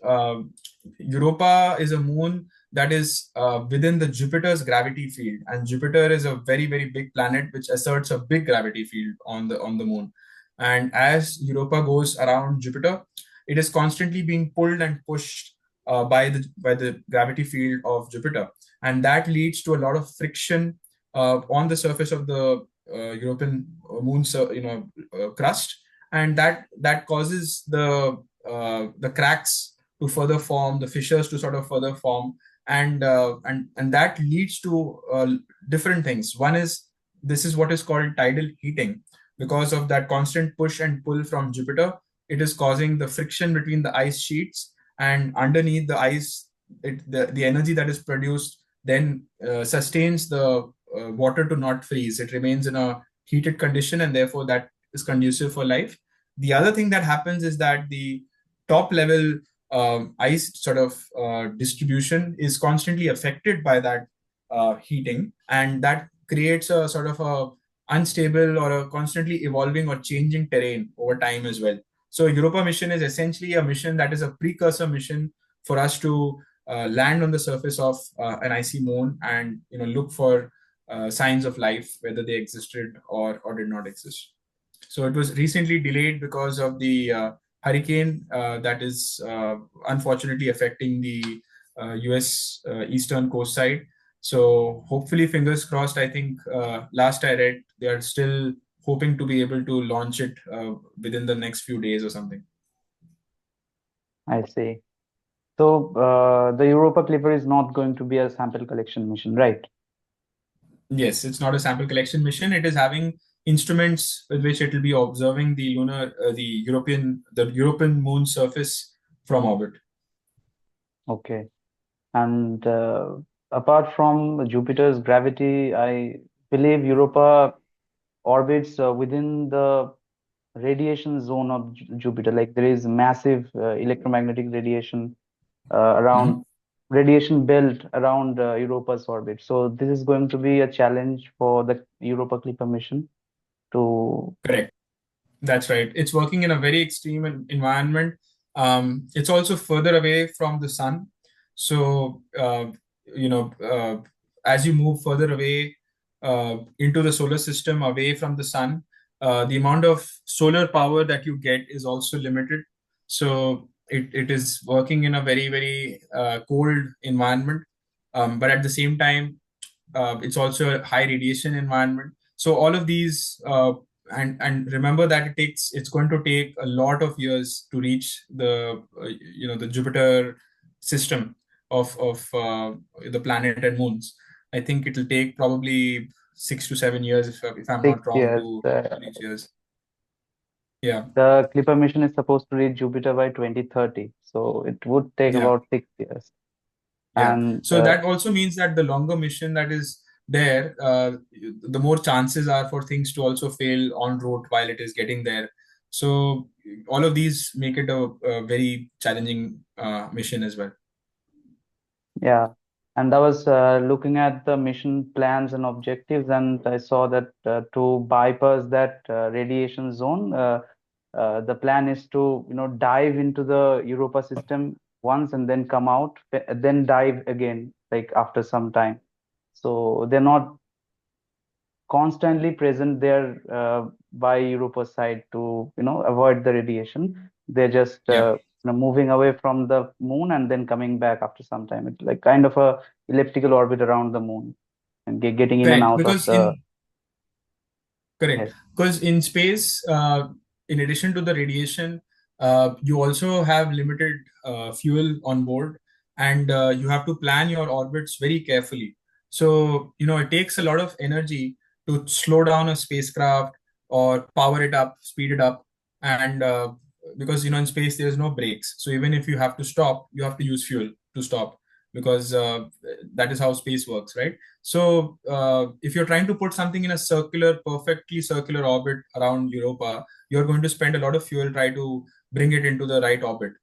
Europa is a moon that is within the Jupiter's gravity field, and Jupiter is a very, very big planet which asserts a big gravity field on the moon. And as Europa goes around Jupiter, it is constantly being pulled and pushed by the gravity field of Jupiter, and that leads to a lot of friction on the surface of the European moon's crust, and that causes the cracks to further form, the fissures to sort of further form, and that leads to different things. One is, this is what is called tidal heating. Because of that constant push and pull from Jupiter, it is causing the friction between the ice sheets, and underneath the ice, the energy that is produced then sustains the water to not freeze. It remains in a heated condition, and therefore that is conducive for life. The other thing that happens is that the top level ice sort of distribution is constantly affected by that heating, and that creates a sort of a unstable or a constantly evolving or changing terrain over time as well. So Europa mission is essentially a mission that is a precursor mission for us to land on the surface of an icy moon, and look for signs of life, whether they existed or did not exist. So it was recently delayed because of the hurricane that is unfortunately affecting the US eastern coast side. So hopefully, fingers crossed, I think last I read, they are still hoping to be able to launch it within the next few days or something. I see. So the Europa Clipper is not going to be a sample collection mission, right? Yes, it's not a sample collection mission. It is having instruments with which it will be observing the European moon surface from orbit. Okay. And apart from Jupiter's gravity, I believe Europa orbits within the radiation zone of Jupiter. Like there is massive electromagnetic radiation Mhm. around radiation belt around Europa's orbit. So this is going to be a challenge for the Europa Clipper mission to Correct. That's right. It's working in a very extreme environment. It's also further away from the sun. So, you know, as you move further away into the solar system, away from the sun, the amount of solar power that you get is also limited. So, it is working in a very, very cold environment. But at the same time, it's also a high radiation environment. So all of these, and remember that it's going to take a lot of years to reach the Jupiter system of the planet and moons. I think it'll take probably 6 to 7 years, if I'm Six not wrong, years. to reach years. Yeah, The Clipper mission is supposed to reach Jupiter by 2030, so it would take yeah. about 6 years. Yeah. And So that also means that the longer mission that is there, the more chances are for things to also fail en route while it is getting there. So all of these make it a very challenging mission as well. yeah, and I was looking at the mission plans and objectives, and I saw that to bypass that radiation zone, the plan is to, dive into the Europa system once and then come out, then dive again, like after some time. So they're not constantly present there by Europa's side to avoid the radiation. They're just Yeah, moving away from the moon and then coming back after some time. It's like kind of a elliptical orbit around the moon and getting in and correct. out of Because the. in Correct. Yes. Because in space, in addition to the radiation, you also have limited fuel on board, and you have to plan your orbits very carefully. So, it takes a lot of energy to slow down a spacecraft or power it up, speed it up. And because, in space, there's no brakes. So even if you have to stop, you have to use fuel to stop because that is how space works, right? So, if you're trying to put something in a perfectly circular orbit around Europa, you're going to spend a lot of fuel try to bring it into the right orbit.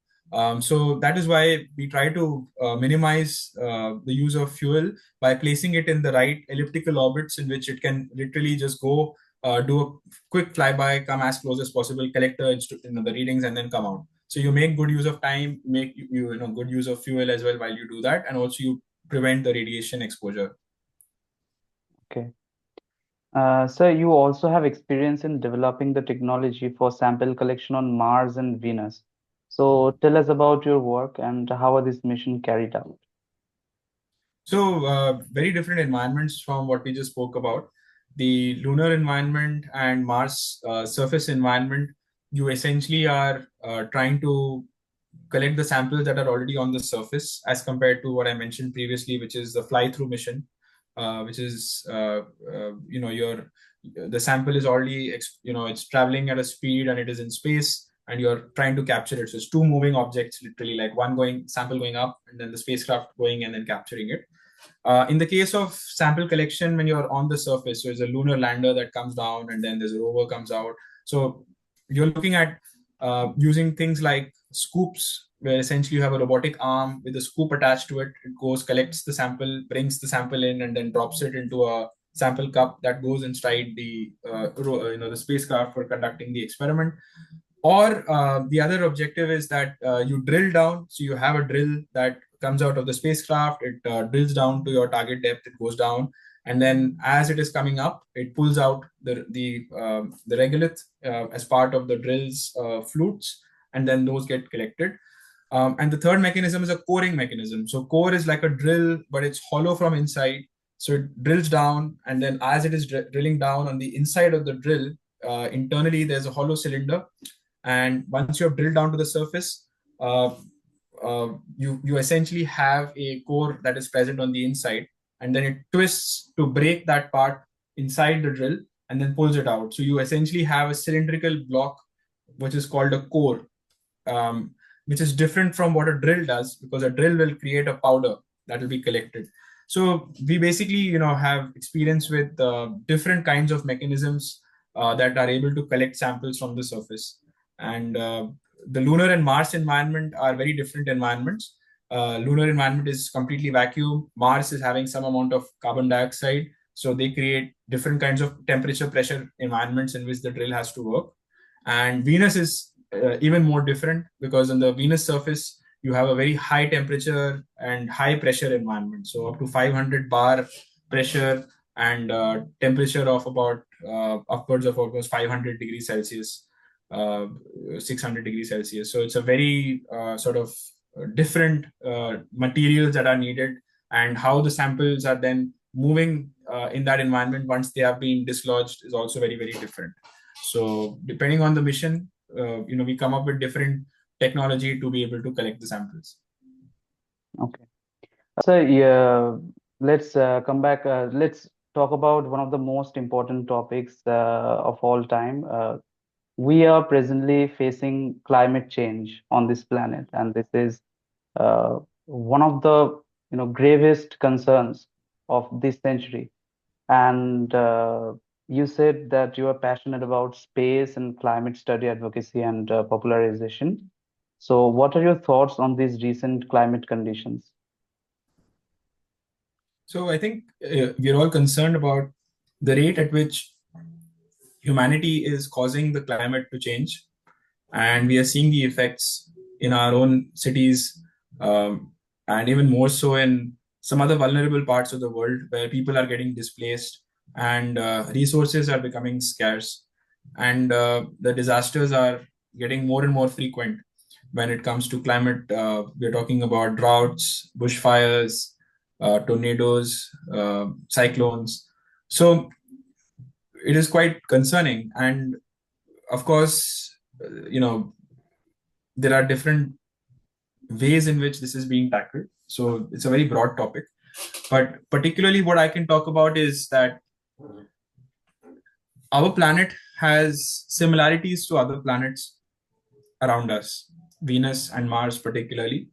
So that is why we try to minimize the use of fuel by placing it in the right elliptical orbits in which it can literally just go do a quick flyby, come as close as possible, collect the readings, and then come out. So you make good use of time, make good use of fuel as well while you do that, and also you prevent the radiation exposure. Okay. So you also have experience in developing the technology for sample collection on Mars and Venus. So tell us about your work and how are this mission carried out? So, very different environments from what we just spoke about. The lunar environment and Mars surface environment, you essentially are trying to collect the samples that are already on the surface as compared to what I mentioned previously, which is the fly-through mission, which is, your the sample is already, it's traveling at a speed and it is in space and you're trying to capture it. So it's two moving objects, literally like sample going up and then the spacecraft going and then capturing it. In the case of sample collection, when you're on the surface, so there's a lunar lander that comes down and then there's a rover comes out. So you're looking at using things like scoops, where essentially you have a robotic arm with a scoop attached to it. It goes, collects the sample, brings the sample in, and then drops it into a sample cup that goes inside the spacecraft for conducting the experiment. Or the other objective is that you drill down. So you have a drill that comes out of the spacecraft. It drills down to your target depth. It goes down, and then as it is coming up, it pulls out the regolith as part of the drill's flutes, and then those get collected. And the third mechanism is a coring mechanism. So core is like a drill, but it's hollow from inside. So it drills down, and then as it is drilling down on the inside of the drill, internally there's a hollow cylinder, and once you have drilled down to the surface, uh, you essentially have a core that is present on the inside, and then it twists to break that part inside the drill and then pulls it out. So you essentially have a cylindrical block, which is called a core, which is different from what a drill does, because a drill will create a powder that will be collected. So we basically, have experience with different kinds of mechanisms that are able to collect samples from the surface. And the lunar and Mars environment are very different environments. Lunar environment is completely vacuum. Mars is having some amount of carbon dioxide. So they create different kinds of temperature pressure environments in which the drill has to work. And Venus is even more different, because on the Venus surface, you have a very high temperature and high pressure environment. So up to 500 bar pressure and temperature of about upwards of almost 500 degrees Celsius, uh, 600 degrees Celsius. So it's a very sort of different materials that are needed, and how the samples are then moving in that environment once they have been dislodged is also very, very different. So depending on the mission, we come up with different technology to be able to collect the samples. Okay. So yeah, let's come back. Let's talk about one of the most important topics of all time. We are presently facing climate change on this planet, and this is one of the gravest concerns of this century. And you said that you are passionate about space and climate study advocacy and popularization. So, what are your thoughts on these recent climate conditions? So I think we're all concerned about the rate at which humanity is causing the climate to change, and we are seeing the effects in our own cities, and even more so in some other vulnerable parts of the world where people are getting displaced and resources are becoming scarce, and the disasters are getting more and more frequent when it comes to climate. We're talking about droughts, bushfires, tornadoes, cyclones. So it is quite concerning. And of course, there are different ways in which this is being tackled. So it's a very broad topic. But particularly, what I can talk about is that our planet has similarities to other planets around us, Venus and Mars, particularly.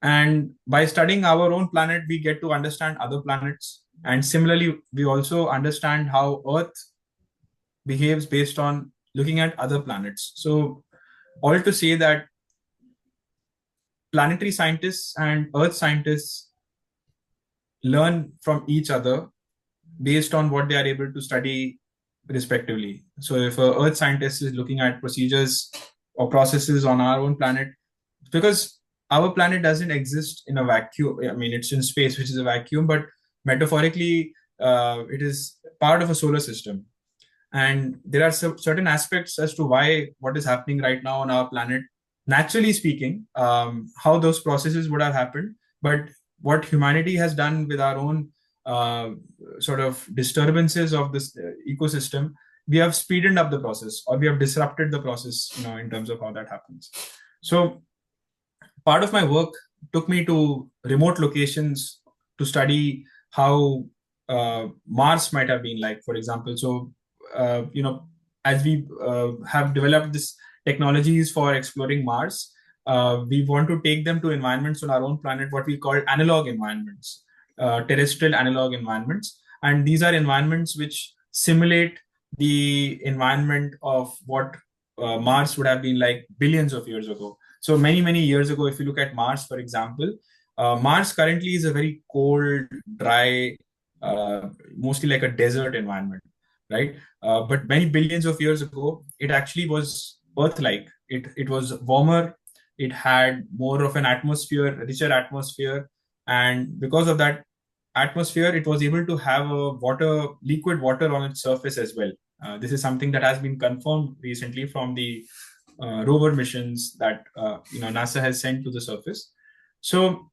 And by studying our own planet, we get to understand other planets. And similarly, we also understand how Earth behaves based on looking at other planets. So, all to say that planetary scientists and Earth scientists learn from each other based on what they are able to study respectively. So if a Earth scientist is looking at procedures or processes on our own planet, because our planet doesn't exist in a vacuum. I mean, it's in space, which is a vacuum, but metaphorically, it is part of a solar system. And there are certain aspects as to why what is happening right now on our planet, naturally speaking, how those processes would have happened. But what humanity has done with our own sort of disturbances of this ecosystem, we have speeded up the process, or we have disrupted the process, in terms of how that happens. So part of my work took me to remote locations to study how Mars might have been like, for example. So, as we have developed this technologies for exploring Mars, we want to take them to environments on our own planet, what we call analog environments, terrestrial analog environments. And these are environments which simulate the environment of what Mars would have been like billions of years ago. So many, many years ago, if you look at Mars, for example, Mars currently is a very cold, dry, mostly like a desert environment, right? But many billions of years ago, it actually was Earth-like. It was warmer. It had more of an atmosphere, a richer atmosphere, and because of that atmosphere, it was able to have a liquid water on its surface as well. This is something that has been confirmed recently from the rover missions that NASA has sent to the surface. So,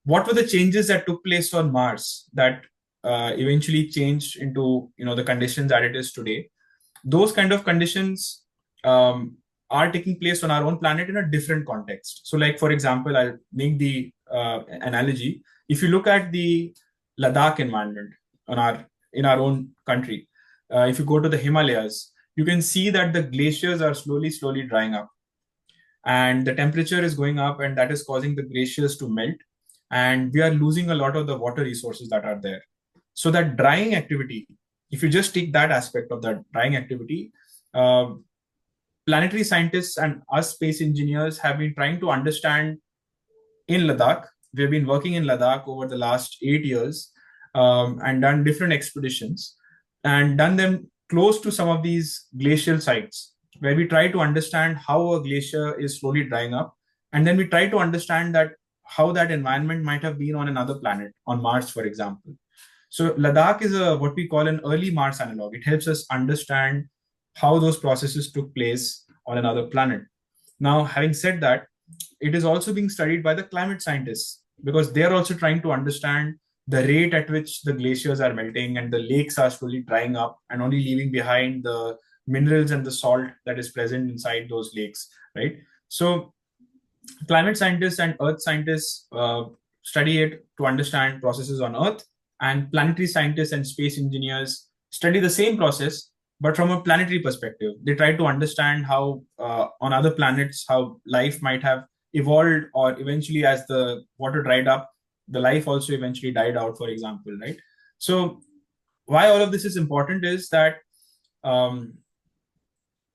what were the changes that took place on Mars that eventually changed into the conditions that it is today? Those kind of conditions are taking place on our own planet in a different context. So, like for example, I'll make the analogy. If you look at the Ladakh environment in our own country, if you go to the Himalayas, you can see that the glaciers are slowly drying up, and the temperature is going up, and that is causing the glaciers to melt, and we are losing a lot of the water resources that are there. So that drying activity, if you just take that aspect of that drying activity, planetary scientists and us space engineers have been trying to understand in Ladakh. We've been working in Ladakh over the last 8 years, and done different expeditions and done them close to some of these glacial sites. where we try to understand how a glacier is slowly drying up, and then we try to understand that how that environment might have been on another planet, on Mars, for example. So Ladakh is a what we call an early Mars analog. It helps us understand how those processes took place on another planet. Now, having said that, it is also being studied by the climate scientists because they are also trying to understand the rate at which the glaciers are melting and the lakes are slowly drying up and only leaving behind the minerals and the salt that is present inside those lakes, right? So climate scientists and earth scientists study it to understand processes on Earth, and planetary scientists and space engineers study the same process but from a planetary perspective. They try to understand how on other planets how life might have evolved, or eventually as the water dried up, the life also eventually died out, for example, right? So why all of this is important is that um,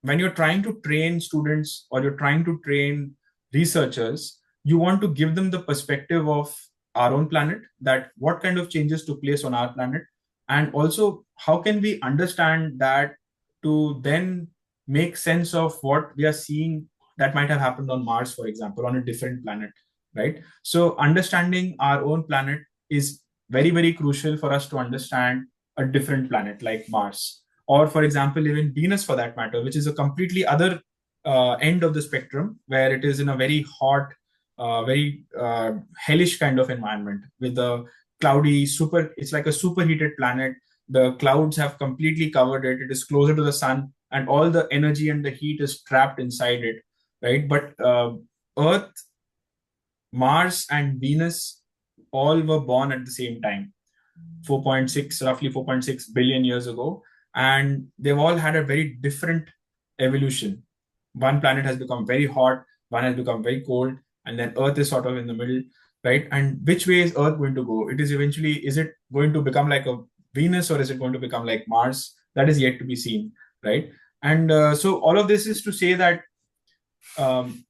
when you're trying to train students or you're trying to train researchers, you want to give them the perspective of our own planet, that what kind of changes took place on our planet, and also how can we understand that to then make sense of what we are seeing that might have happened on Mars, for example, on a different planet, right? So understanding our own planet is very, very crucial for us to understand a different planet like Mars, or for example even Venus for that matter, which is a completely other end of the spectrum, where it is in a very hot, very hellish kind of environment with a cloudy super, it's like a superheated planet. The clouds have completely covered it, it is closer to the sun, and all the energy and the heat is trapped inside it, right? But Earth, Mars and Venus all were born at the same time, 4.6, roughly 4.6 billion years ago. And they've all had a very different evolution. One planet has become very hot, one has become very cold, and then Earth is sort of in the middle, right? And which way is Earth going to go? It is eventually, is it going to become like a Venus or is it going to become like Mars? That is yet to be seen, right? And so all of this is to say that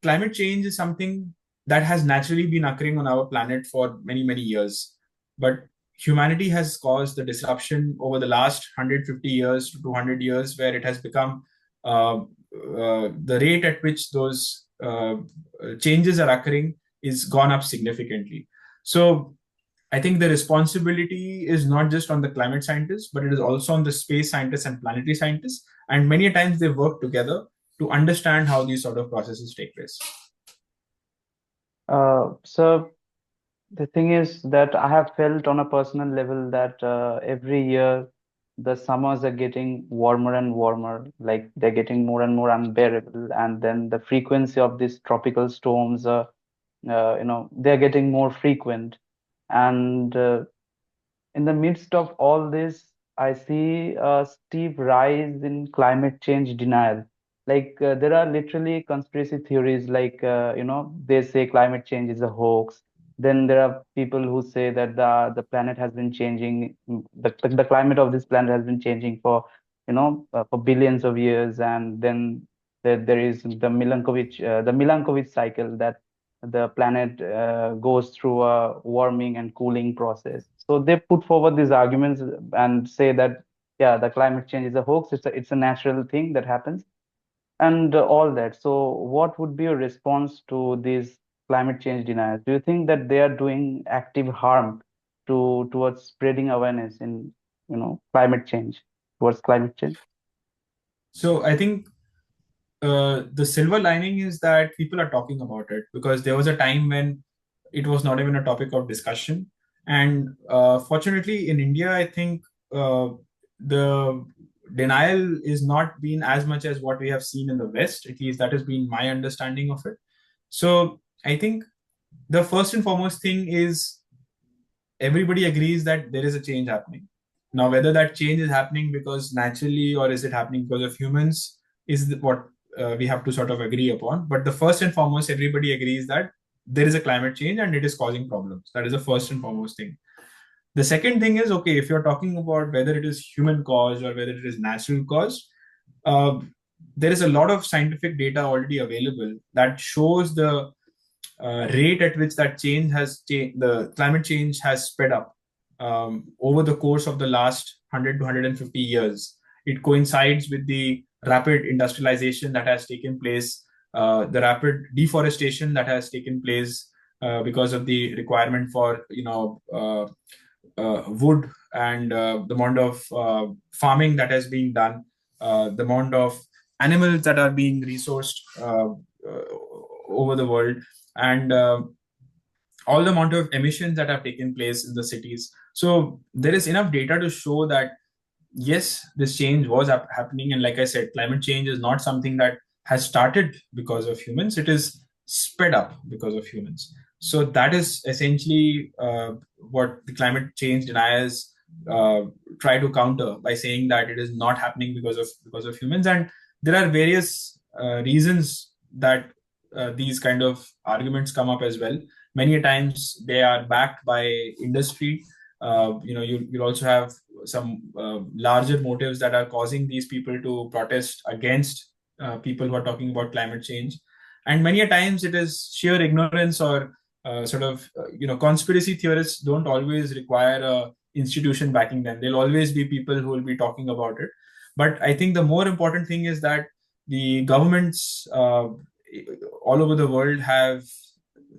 climate change is something that has naturally been occurring on our planet for many, many years. But humanity has caused the disruption over the last 150 years to 200 years, where it has become the rate at which those changes are occurring is gone up significantly. So I think the responsibility is not just on the climate scientists, but it is also on the space scientists and planetary scientists. And many times they work together to understand how these sort of processes take place. So the thing is that I have felt on a personal level that every year the summers are getting warmer and warmer, like they're getting more and more unbearable, and then the frequency of these tropical storms, they're getting more frequent, and in the midst of all this, I see a steep rise in climate change denial. Like there are literally conspiracy theories, like they say climate change is a hoax. Then there are people who say that the planet has been changing, the climate of this planet has been changing for for billions of years, and then there is the Milankovitch cycle, that the planet goes through a warming and cooling process. So they put forward these arguments and say that, yeah, the climate change is a hoax. It's a natural thing that happens, and all that. So what would be your response to these climate change deniers? Do you think that they are doing active harm towards spreading awareness in climate change, towards climate change? So I think the silver lining is that people are talking about it, because there was a time when it was not even a topic of discussion. And fortunately, in India, I think the denial is not been as much as what we have seen in the West. At least that has been my understanding of it. So I think the first and foremost thing is everybody agrees that there is a change happening. Now, whether that change is happening because naturally or is it happening because of humans is what we have to sort of agree upon. But the first and foremost, everybody agrees that there is a climate change and it is causing problems. That is the first and foremost thing. The second thing is, okay, if you're talking about whether it is human caused or whether it is natural caused, uh, there is a lot of scientific data already available that shows the rate at which that change has the climate change has sped up over the course of the last 100 to 150 years. It coincides with the rapid industrialization that has taken place, the rapid deforestation that has taken place because of the requirement for wood, and the amount of farming that has been done, the amount of animals that are being resourced over the world, and all the amount of emissions that have taken place in the cities. So there is enough data to show that yes, this change was happening. And like I said, climate change is not something that has started because of humans, it is sped up because of humans. So that is essentially what the climate change deniers try to counter by saying that it is not happening because of humans. And there are various reasons that these kind of arguments come up as well. Many times they are backed by industry. You'll also have some larger motives that are causing these people to protest against people who are talking about climate change. And many a times it is sheer ignorance, or conspiracy theorists don't always require a institution backing them. There'll always be people who will be talking about it. But I think the more important thing is that the governments all over the world have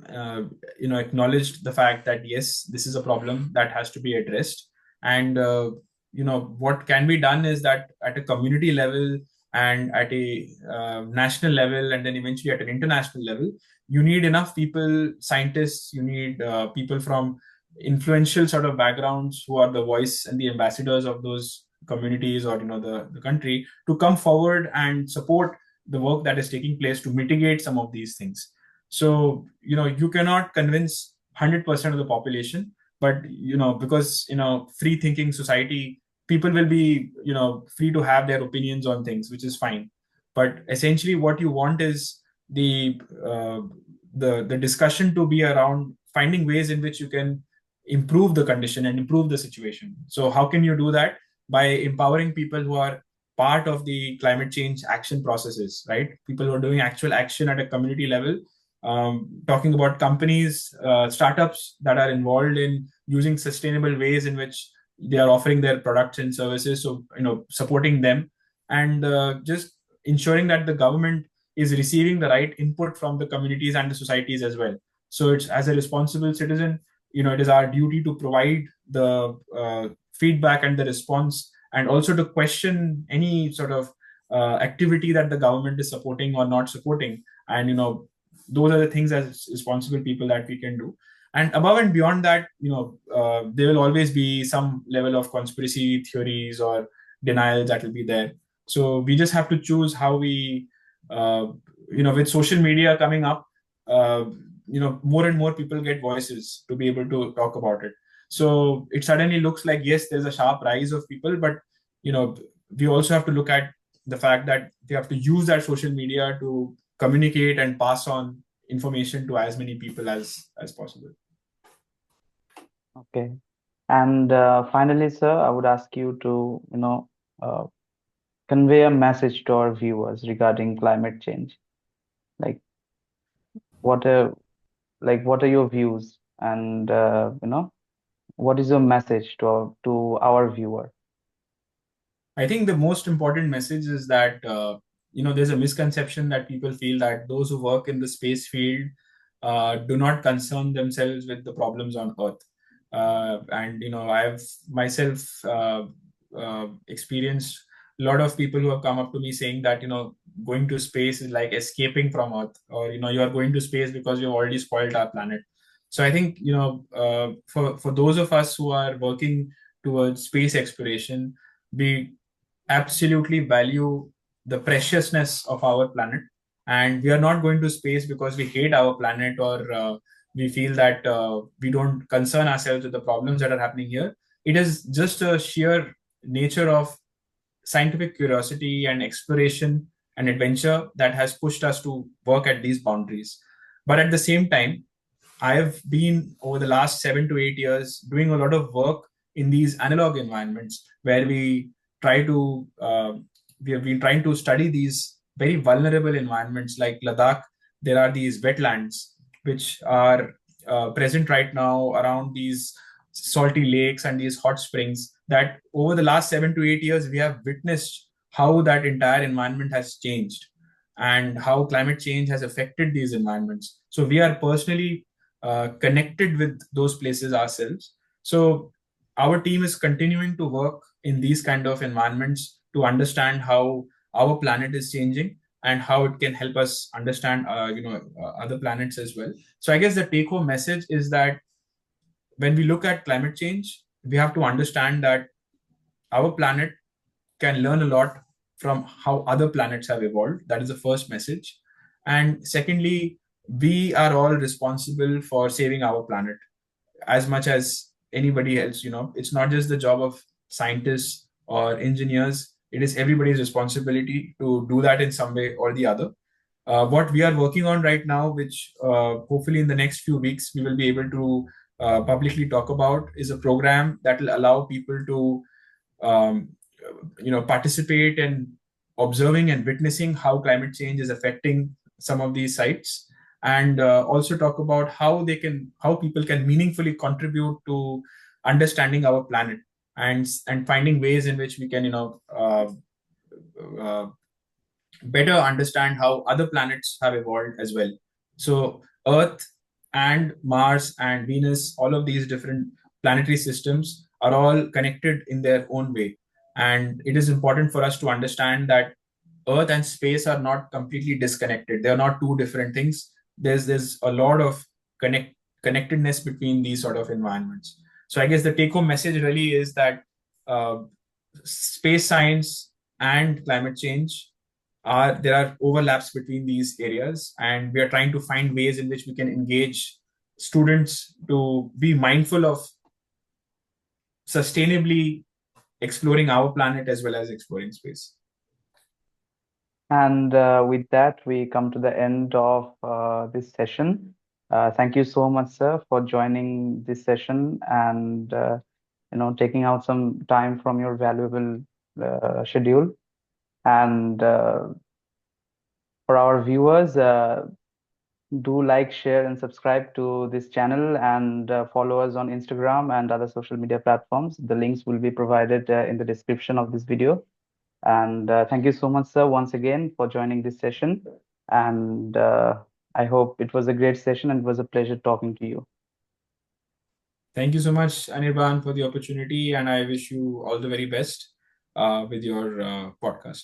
acknowledged the fact that yes, this is a problem that has to be addressed. And what can be done is that at a community level, and at a national level, and then eventually at an international level, you need enough people, scientists, you need people from influential sort of backgrounds who are the voice and the ambassadors of those communities, or the country, to come forward and support the work that is taking place to mitigate some of these things. So you cannot convince 100% of the population, but because free thinking society, people will be free to have their opinions on things, which is fine. But essentially what you want is the discussion to be around finding ways in which you can improve the condition and improve the situation. So how can you do that? By empowering people who are part of the climate change action processes, right? People who are doing actual action at a community level, talking about companies, startups that are involved in using sustainable ways in which they are offering their products and services. So, supporting them, and just ensuring that the government is receiving the right input from the communities and the societies as well. So it's, as a responsible citizen, it is our duty to provide the feedback and the response, and also to question any sort of activity that the government is supporting or not supporting. And those are the things as responsible people that we can do. And above and beyond that, there will always be some level of conspiracy theories or denials that will be there. So we just have to choose how we, with social media coming up, more and more people get voices to be able to talk about it. So it suddenly looks like, yes, there's a sharp rise of people, but we also have to look at the fact that we have to use that social media to communicate and pass on information to as many people as possible. Okay. And finally, sir, I would ask you to, convey a message to our viewers regarding climate change. Like, what are your views, and what is your message to our viewer? I think the most important message is that there's a misconception that people feel that those who work in the space field do not concern themselves with the problems on Earth. And I've myself experienced a lot of people who have come up to me saying that going to space is like escaping from Earth, or you are going to space because you've already spoiled our planet. So I think for those of us who are working towards space exploration, we absolutely value the preciousness of our planet, and we are not going to space because we hate our planet, or we feel that we don't concern ourselves with the problems that are happening here. It is just a sheer nature of scientific curiosity and exploration and adventure that has pushed us to work at these boundaries. But at the same time, I have been over the last 7 to 8 years doing a lot of work in these analog environments where we have been trying to study these very vulnerable environments like Ladakh. There are these wetlands which are present right now around these salty lakes and these hot springs that over the last 7 to 8 years we have witnessed how that entire environment has changed and how climate change has affected these environments. So we are personally connected with those places ourselves. So our team is continuing to work in these kind of environments to understand how our planet is changing and how it can help us understand other planets as well. So I guess the take home message is that when we look at climate change, we have to understand that our planet can learn a lot from how other planets have evolved. That is the first message. And secondly, we are all responsible for saving our planet as much as anybody else. It's not just the job of scientists or engineers. It is everybody's responsibility to do that in some way or the other. What we are working on right now, which hopefully in the next few weeks we will be able to publicly talk about, is a program that will allow people to um, participate in observing and witnessing how climate change is affecting some of these sites, and also talk about how people can meaningfully contribute to understanding our planet and finding ways in which we can uh, better understand how other planets have evolved as well. So Earth and Mars and Venus, all of these different planetary systems are all connected in their own way. And it is important for us to understand that Earth and space are not completely disconnected. They're not two different things. There's a lot of connectedness between these sort of environments. So I guess the take-home message really is that space science and climate change there are overlaps between these areas, and we are trying to find ways in which we can engage students to be mindful of sustainably exploring our planet as well as exploring space. And with that, we come to the end of this session. Thank you so much, sir, for joining this session and taking out some time from your valuable schedule. And for our viewers, do like, share, and subscribe to this channel, and follow us on Instagram and other social media platforms. The links will be provided in the description of this video. And thank you so much, sir, once again for joining this session. And I hope it was a great session and it was a pleasure talking to you. Thank you so much, Anirban, for the opportunity, and I wish you all the very best with your podcast.